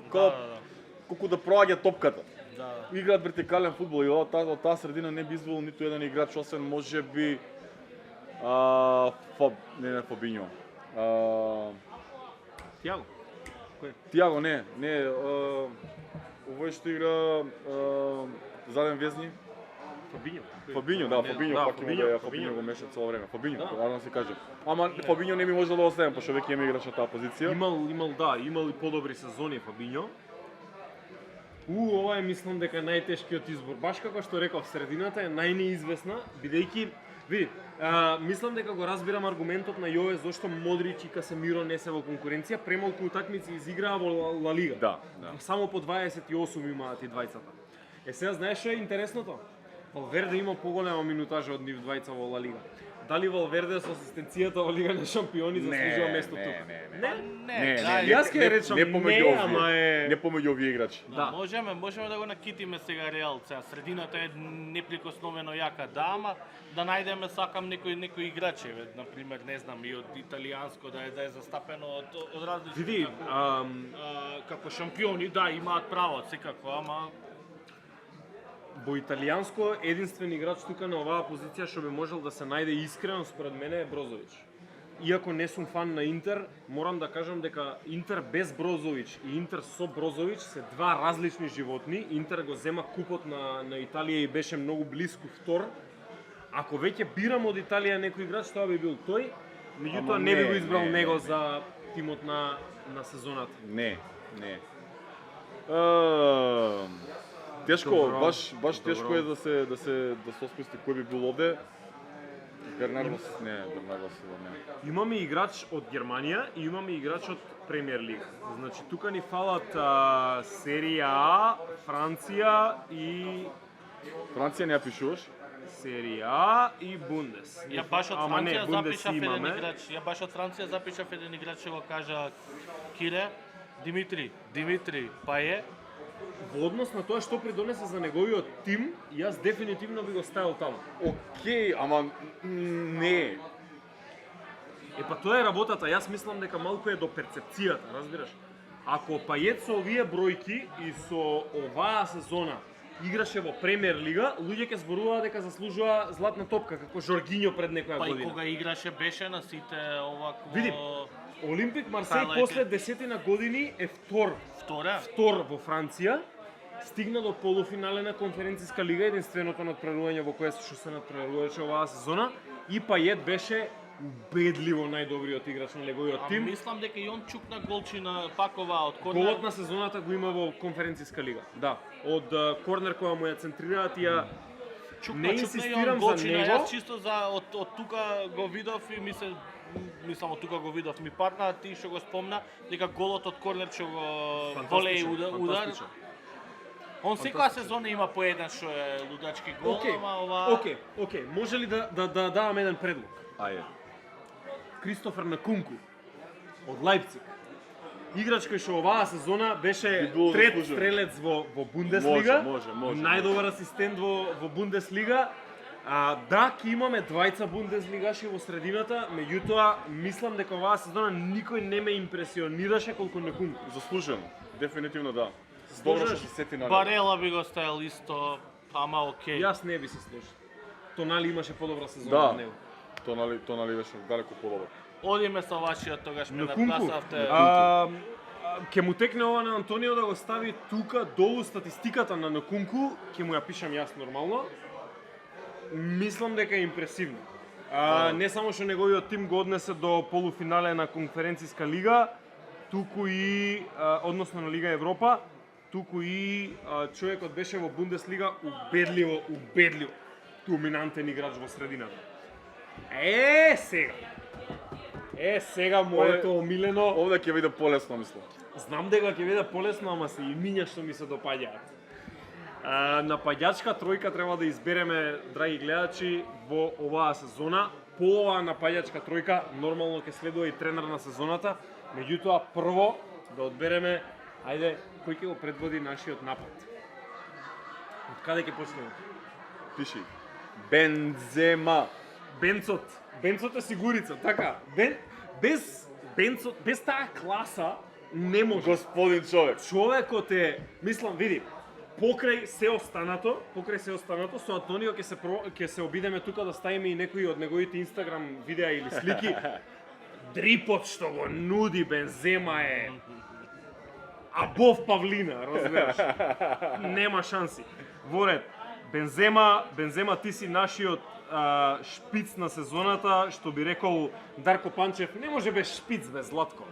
колку да проаѓа топката. Да. Играат вертикален фудбал и од таа средина не би изволил ниту еден играч, освен можеби не Фабиньо. Тиаго. Тиаго не, овој што игра заден везни. Фабиньо, Фабиньо го меша цело време. Фабиньо, да се каже. Ама Фабиньо не би можел да оставим, пошто веќе има играч на таа позиција. Имал и подобри сезони Фабиньо. Ова е мислам дека најтешкиот избор. Баш како што реков, средината е најнеизвестна, бидејќи мислам дека го разбирам аргументот на Јове зошто Модрич и Касемиро не се во конкуренција, премалку утакмици изиграа во Ла Лига. Да. Само по 28 имаат и двајцата. Сега знаеш што е интересното? Валверде има поголема минутажа од нив двајца во Ла Лига. Дали Валверде со асистенцијата во Лига на шампиони заслужува место тука? Не, Јас ќе речам ама не помеѓу овие играчи. Да. Можеме да го накитиме сега Реал, сега средината е неприкосновено јака, да, ама да најдеме сакам некој играч, на пример, не знам, и од италијанско да е застапено од различни. Види, како шампиони, да, имаат право, секако, ама во италијанско единствен играч тука на оваа позиција што би можел да се најде искрено според мене е Брозович. Иако не сум фан на Интер, морам да кажам дека Интер без Брозович и Интер со Брозович се два различни животни. Интер го зема купот на Италија и беше многу блиску втор. Ако веќе бирам од Италија некој играч, тоа би бил тој, меѓутоа не би го избрал него за тимот на сезоната. Не. Тешко, баш тешко е да се осмисли кој би бил овде. Бернардо не. Имаме играч од Германија и имаме играч од Премиер Лига. Значи тука ни фалат Серија А, Франција и Франција не ја пишуваш? Серија А и Бундес. Ја баш од Франција запишав еден играч. Ја баш од Франција запишав еден играч што го кажа Кире, Димитри Пае. Во однос на тоа што придонесе за неговиот тим, јас дефинитивно би го ставил таму. Океј, ама не. Па тоа е работата, јас мислам дека малку е до перцепцијата, разбираш? Ако Пајет со овие бројки и со оваа сезона играше во Премиер Лига, луѓе ќе зборуваат дека заслужува златна топка, како Жоргиньо пред некоја година. Па и кога играше беше на сите овакво... Види, Олимпик Марсеј после 10 години е втор во Франција, стигна до полуфинале на конференциска лига, единственото надпреварување во кое што се надпреваруваше оваа сезона, и Пајет беше убедливо најдобриот играч на неговиот тим. Мислам дека и он чукна голчина пак оваа од корнер. Голот на сезоната го има во конференциска лига. Да, од корнер која му ја центрираат и ја не инсистирам за него. Јас чисто од тука го видов и мислам од тука го видов, ми падна, ти што го спомна, дека голот од корнер што го волеј удар. Он секоја сезона има по еден што е лудачки гол, ама ова... Океј, може ли да давам еден предлог? Ајде. Кристофер Накунку од Лајпциг. Играч кој што оваа сезона беше трет стрелец во Бундеслига, најдобар асистент во Бундеслига. Да, ќе имаме двајца бундеслигаши во средината, меѓутоа мислам дека оваа сезона никој не ме импресионираше колку Накунку. Заслужено, дефинитивно да. Добро што се сети на него. Барела би го ставил исто, ама окей. Јас не би се сложил. Тонали имаше подобра сезона од него. Тоа нали беше далеку подобро. Одиме со вашиот тогаш ме На Кунку. надпасавте. Ке му текне ова на Антонио да го стави тука долу статистиката на Накунку, ке му ја пишам јас нормално. Мислам дека е импресивно. Не само што неговиот тим го однесе до полуфинале на конференцијска лига, туку и односно на Лига Европа, туку и човекот беше во Бундеслига убедливо доминантен играч во средината. Сега моето омилено. Овде ќе биде полесно, мислам. Знам дека ќе биде полесно, ама се имиња што ми се допаѓаат. Напаѓачка тројка треба да избереме, драги гледачи, во оваа сезона. По оваа напаѓачка тројка нормално ќе следува и тренер на сезоната, меѓутоа прво да одбереме, ајде, кој ќе го предводи нашиот напад. Од каде ќе почнеме? Пиши. Бензема. Бенцот е сигурица, така. Без Бенцот, без таа класа не може. Господин човек. Човекот е, мислам, види, покрај се останато, со Антонио ќе се обидеме тука да ставиме и некои од неговите Инстаграм видеа или слики. Дрипот што го нуди Бензема е абов Павлина, разбираш? Нема шанси. Во ред, Бензема ти си нашиот шпиц на сезоната, што би рекол Дарко Панчев, не може без шпиц без Златко.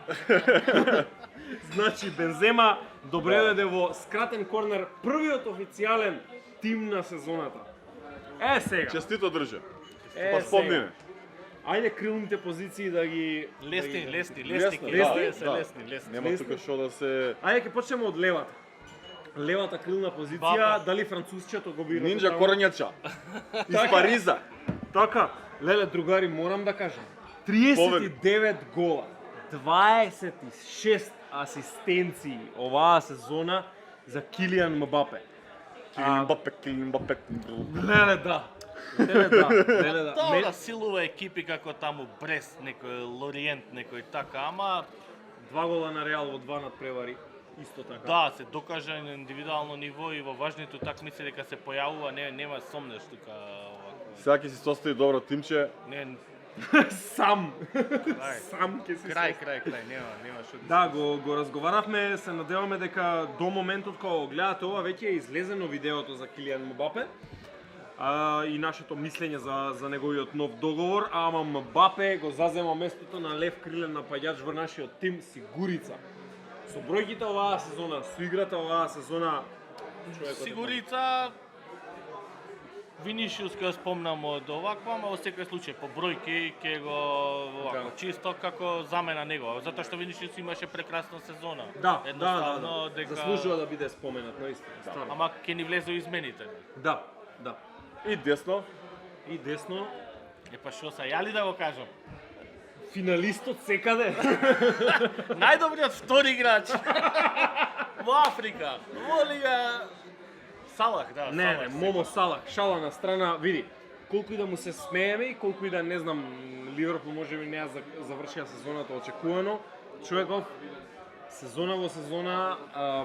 Значи Бензема добре дојде во скратен корнер, првиот официјален тим на сезоната. Сега. Честито држе. Па спомниме. Ајде крилните позиции да ги Лесни. Нема тука што да се Ајде ќе почнеме од левата. Левата крилна позиција, Баба. дали францускиот го бира? Нинджа Корњача. Из Париза. Така, леле другари, морам да кажам. 39 гола, 26 асистенции оваа сезона за Килиан Мбапе. Килин Мбапе. Леле да. Тоа да силува екипи како таму Брест, некој Лориент, некој така, ама 2 гола на Реал во 2 надпревари. Исто така. да, се докажа на индивидуално ниво и во важните такмици дека се појавува, нема сомнеш тука овако. Сега ќе си состави добро тимче. Не, Сам крај. Сам ќе се Крај, нема што. Да, го разговаравме, се надеваме дека до моментот кога го гледате ова веќе е излезено видеото за Килиан Мбапе. И нашето мислење за неговиот нов договор, ама Мбапе го зазема местото на лев крилен напаѓач во нашиот тим сигурица. Со бројките оваа сезона, со играта оваа сезона, човекот Сигурица Винишиус ќе спомнам од оваква, ама во секој случај по бројки ќе го овако чисто како замена него, затоа што Винишиус имаше прекрасна сезона. Да. Заслужува да биде споменат, наистина. Стварно. Ама ќе ни влезе измените. Да. И десно. И десно, Па што са, ја ли да го кажам? финалистот секаде. Најдобриот втори играч во Африка, во Лига Салах, да. Не, Момо Салах, шала на страна, види. Колку и да му се смееме и колку и да не знам, Ливерпул можеби не ја завршија сезоната очекувано, човеков сезона во сезона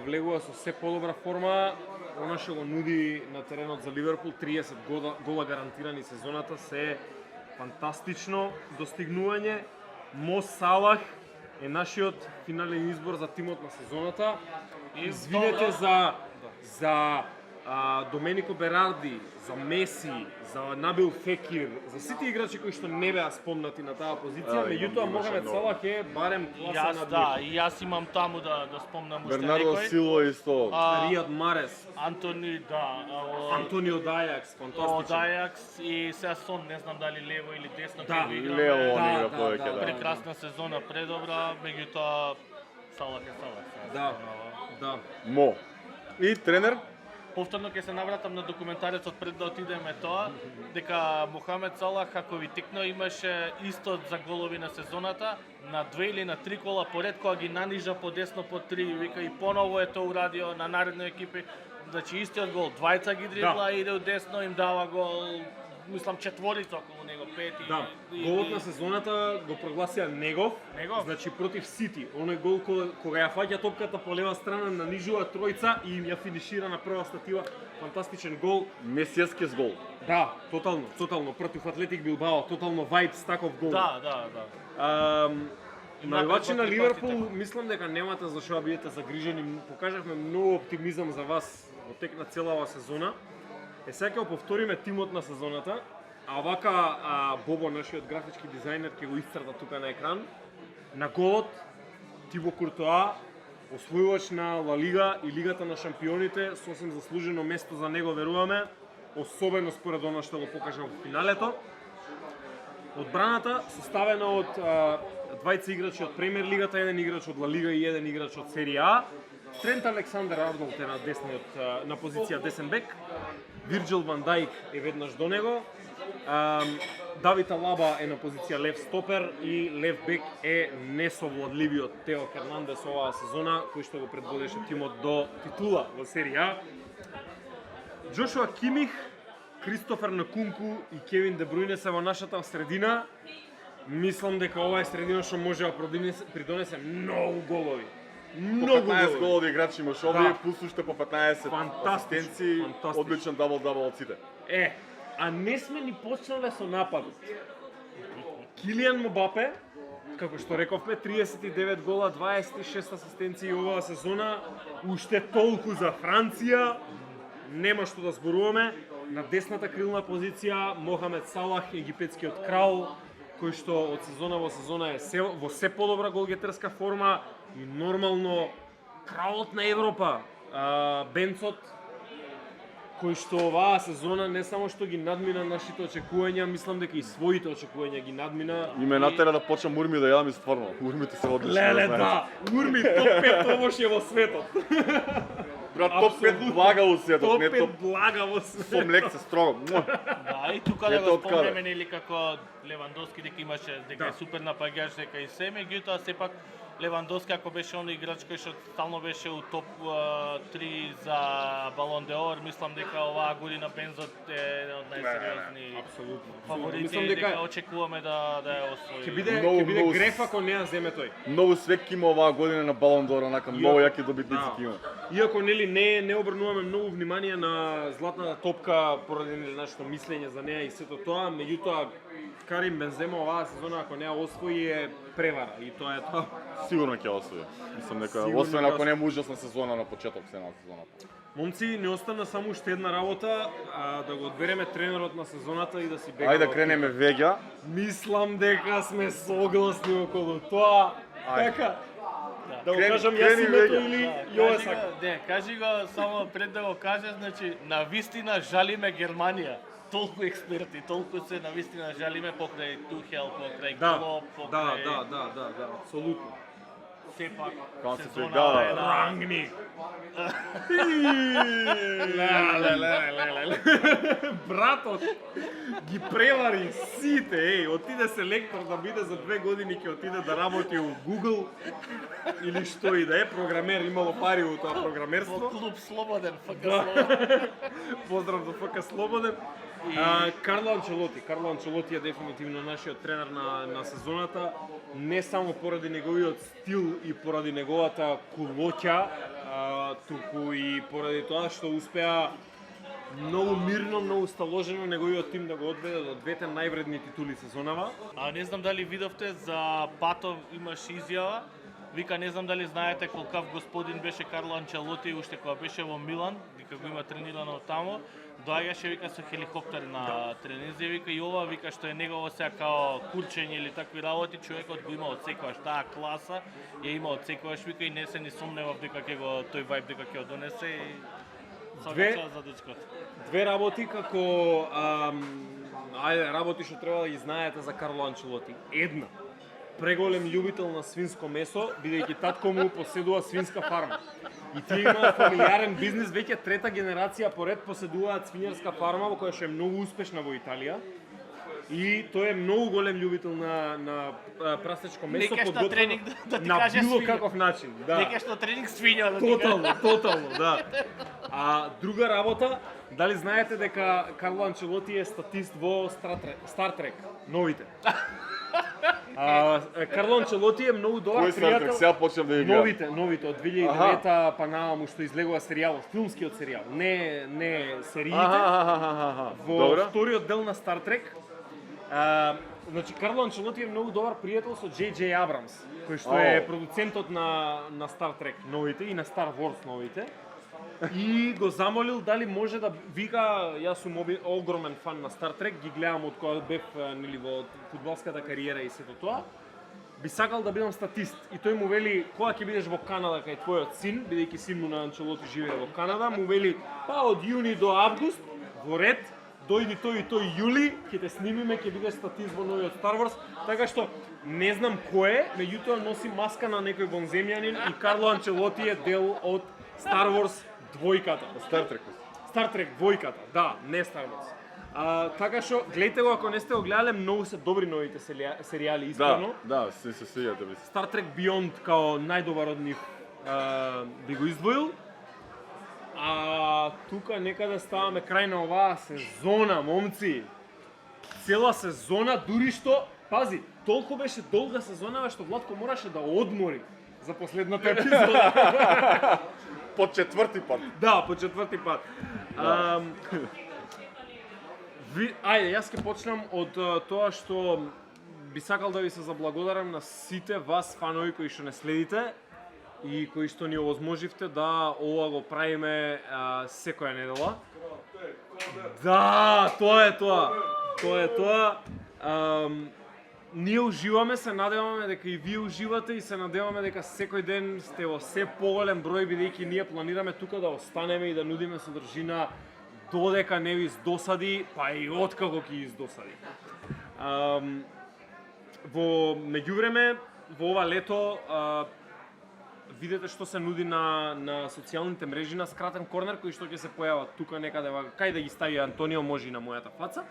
влегува со се подобра форма, она што го нуди на теренот за Ливерпул, 30 гола гарантирани сезоната, се фантастично достигнување. Мо Салах е нашиот финален избор за тимот на сезоната. Извинете за Доменико Берарди, за Меси, за Набил Фекир, за сите играчи кои што не беа спомнати на таа позиција, меѓутоа Мохамед Салах е барем класа над Да, и јас имам таму да спомнам уште Бернардо некој. Силва исто. Ријад Марес, Антони, да, Антонио Дајакс, од фантастичен. Ајакс и сега Сон, не знам дали лево или десно Да, ќе го играме. Лево он Да, игра да, повеќе, да. да. Прекрасна сезона, предобра, меѓутоа Салах е Салах. сега. Да. Мо. И тренер? Повторно ќе се навратам на документарецот пред да отидеме тоа, дека Мохамед Салах, како ви текно, имаше исто за голови на сезоната, на 2 или на 3 кола поред, кога ги нанижа по десно по 3, вика и поново е тоа урадио на наредни екипи. Значи истиот гол, двајца ги дрибла, иде од десно, им дава гол, мислам четворица околу него, пет и... Да, голот на сезоната го прогласија негов, Негов? значи против Сити. Оној гол кога ја фаќа топката по лева страна, нанижува тројца и им ја финишира на прва статива. Фантастичен гол. Месијски гол. Да, тотално против Атлетик Билбао, тотално вајбс таков гол. Да. Навивачи на Напред, Ливерпул, така. мислам дека немате за што да бидете загрижени. Покажавме многу оптимизам за вас во тек на цела оваа сезона. Сега ќе го повториме тимот на сезоната, а вака Бобо, нашиот графички дизајнер, ќе го исцрта тука на екран. На голот Тибо Куртоа, освојувач на Ла Лига и Лигата на шампионите, сосем заслужено место за него веруваме, особено според она што го покажа во финалето. Одбраната составена од двајца играчи од Премиер Лигата, еден играч од Ла Лига и еден играч од Серија А. Трент Александер Арнолд е на десниот на позиција десен бек. Вирджил ван Дајк е веднаш до него. Давид Алаба е на позиција лев стопер и лев бек е несовладливиот Тео Хернандес оваа сезона, кој што го предводеше тимот до титула во Серија А. Джошуа Кимих, Кристофер Накунку и Кевин Де Брујне се во нашата средина. Мислам дека ова е средина што може да придонесе многу голови. По 15 голови играчи имаш овие, Да. плюс уште по 15 асистенции, фантастично. одличен дабл-дабл од сите. А не сме ни почнале со нападот. Килиан Мбапе, како што рековме, 39 гола, 26 асистенции оваа сезона, уште толку за Франција, нема што да зборуваме. На десната крилна позиција Мохамед Салах, египетскиот крал, кој што од сезона во сезона е во се подобра голгетерска форма и нормално кралот на Европа, Бенцот, кој што оваа сезона не само што ги надмина нашите очекувања, мислам дека и своите очекувања ги надмина. Име натера да почнам урми да јадам и стварно. Урмите се одлични. Леле, знаеш. да! Урми, топ 5 овош е во светот. Брат, топ 5 блага во светот, Топ не 5 топ блага во со светот. млекце строго. Да, и тука да Ето го од каде. спомнеме нели како Левандовски дека имаше дека Да. е супер напаѓач, дека и се, меѓутоа сепак Левандовски ако беше оној играч кој што стално беше у топ 3 за Балон де Ор, мислам дека оваа година Бензот е еден од најсериозни Апсолутно. фаворити, Мислам дека дека очекуваме да ја освои. ќе биде Многу, ќе биде многу греф ако не ја земе тој. Многу свеки има оваа година на Балон д'Ор, онака многу јаки добитници Да. ќе има. Иако нели не обрнуваме многу внимание на златната топка поради нели нашето мислење за неа и сето тоа, меѓутоа Карим Бензема оваа сезона ако не ја освои е превара и тоа е тоа. Сигурно ќе освои. Мислам дека Сигурно освен ќе ако не ужасна сезона на почеток се на сезоната. Момци, не остана само уште една работа, да го одбереме тренерот на сезоната и да си бегаме. Ајде да кренеме веѓа. Мислам дека сме согласни околу тоа. Ајде. Така. Да го Крени- кажам јас крени името веќе. или Да, Јове кажи сака. го, не, кажи го само пред да го кажеш, значи на вистина жалиме Германија. Толку експерти, толку се на вистина жалиме покрај Тухел, покрај Да, Клоп, да, покрај да, апсолутно. сепак Као се сезона да, е на Рангни. Братот ги превари сите, отиде селектор да биде за 2 години, ќе отиде да работи у Google или што и да е, програмер, имало пари у тоа во програмерство. клуб Слободен, ФК Да. Слободен. Поздрав до ФК Слободен. Карло Анчелоти е дефинитивно нашиот тренер на сезоната, не само поради неговиот стил и поради неговата кулоќа, туку и поради тоа што успеа многу мирно, многу сталожено неговиот тим да го одведе до двете највредни титули сезонава. А не знам дали видовте за Пато имаш изјава. Вика, не знам дали знаете колкав господин беше Карло Анчелоти уште кога беше во Милан, дека го има тренирано таму. Доаѓаше вика со хеликоптер на тренинзи, вика и ова вика што е негово сега као курчење или такви работи, човекот го има од секогаш таа класа, ја има од секогаш вика и не се ни сомневав дека ќе го тој вајб дека ќе го донесе и Две- свака за дечкот. Две работи како работи што треба да ги знаете за Карло Анчелоти. Една, преголем љубител на свинско месо, бидејќи татко му поседува свинска фарма. И тие имаат фамилиарен бизнис, веќе трета генерација поред поседуваат свинјарска фарма, во која што е многу успешна во Италија. И тој е многу голем љубител на прасечко месо, Нека што тренинг да ти на каже било свиња. каков начин. Да. Нека што тренинг свиња да ти кажа. Тотално, да. А друга работа, дали знаете дека Карло Анчелоти е статист во Star Trek, новите? Карло Анчелоти е многу добар Кој Star Trek? пријател. Сега почнем да ги гледам. Новите од 2009 па нааму што излегува серијалот, филмскиот серијал, не сериите. Во Добро. вториот дел на Star Trek. Значи Карло Анчелоти е многу добар пријател со J.J. Абрамс, кој што е продуцентот на Star Trek новите и на Star Wars новите. И го замолил дали може да вика, јас сум огромен фан на Star Trek, ги гледам од кога бев нели во фудбалската кариера и сето тоа. Би сакал да бидам статист и тој му вели кога ќе бидеш во Канада кај твојот син, бидејќи син му на Анчелоти живее во Канада, му вели па од јуни до август во ред дојди тој и тој јули, ќе те снимиме, ќе бидеш статист во новиот Star Wars, така што не знам кој е, меѓутоа носи маска на некој вонземјанин и Карло Анчелоти е дел од Star Wars двојката. Star Trek. Star Trek двојката, да, не Star Wars. Така што гледате го ако не сте го гледале, многу се добри новите серијали искрено. Да, се свиѓате ми. Star Trek Beyond као најдобар од нив би го издвоил. А тука некаде ставаме крај на оваа сезона, момци. Цела сезона, дури што, пази, толку беше долга сезона што Владко мораше да одмори за последната епизода. По четврти пат. Да, по четврти пат. Ајде, јас ќе почнам од тоа што би сакал да ви се заблагодарам на сите вас фанови кои што не следите и кои што ни овозможивте да ова го правиме секоја недела. Да, тоа е тоа. Тоа е тоа. Ние уживаме, се надеваме дека и вие уживате и се надеваме дека секој ден сте во се поголем број, бидејќи ние планираме тука да останеме и да нудиме содржина додека не ви издосади, па и откако ќе издосади. Во меѓувреме, во ова лето, видете што се нуди на социјалните мрежи на Скратен корнер, кои што ќе се појават тука некаде, кај да ги стави Антонио може и на мојата фаца.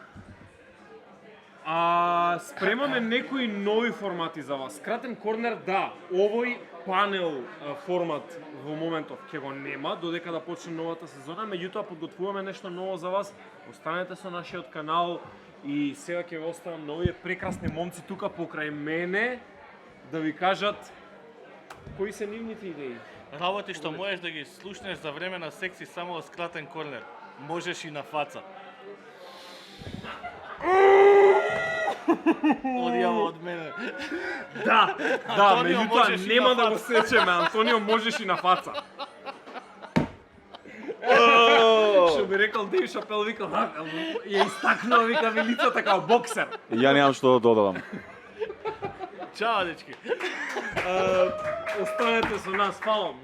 Спремаме некои нови формати за вас. Скратен корнер, да, овој панел формат во моментов ќе го нема, додека да почне новата сезона, меѓутоа подготвуваме нешто ново за вас. Останете со нашиот канал и сега ќе ви оставам на овие прекрасни момци тука покрај мене да ви кажат кои се нивните идеи. Работи што можеш да ги слушнеш за време на секси само во Скратен корнер. Можеш и на фаца. Одјава од мене. Да, меѓутоа нема да го сечеме, Антонио можеш и на фаца. Што би рекол Дейв Шапел, вика, ја истакнува, вика, лицата као боксер. Ја немам што да додадам. Чао, дечки. Останете со нас, фала.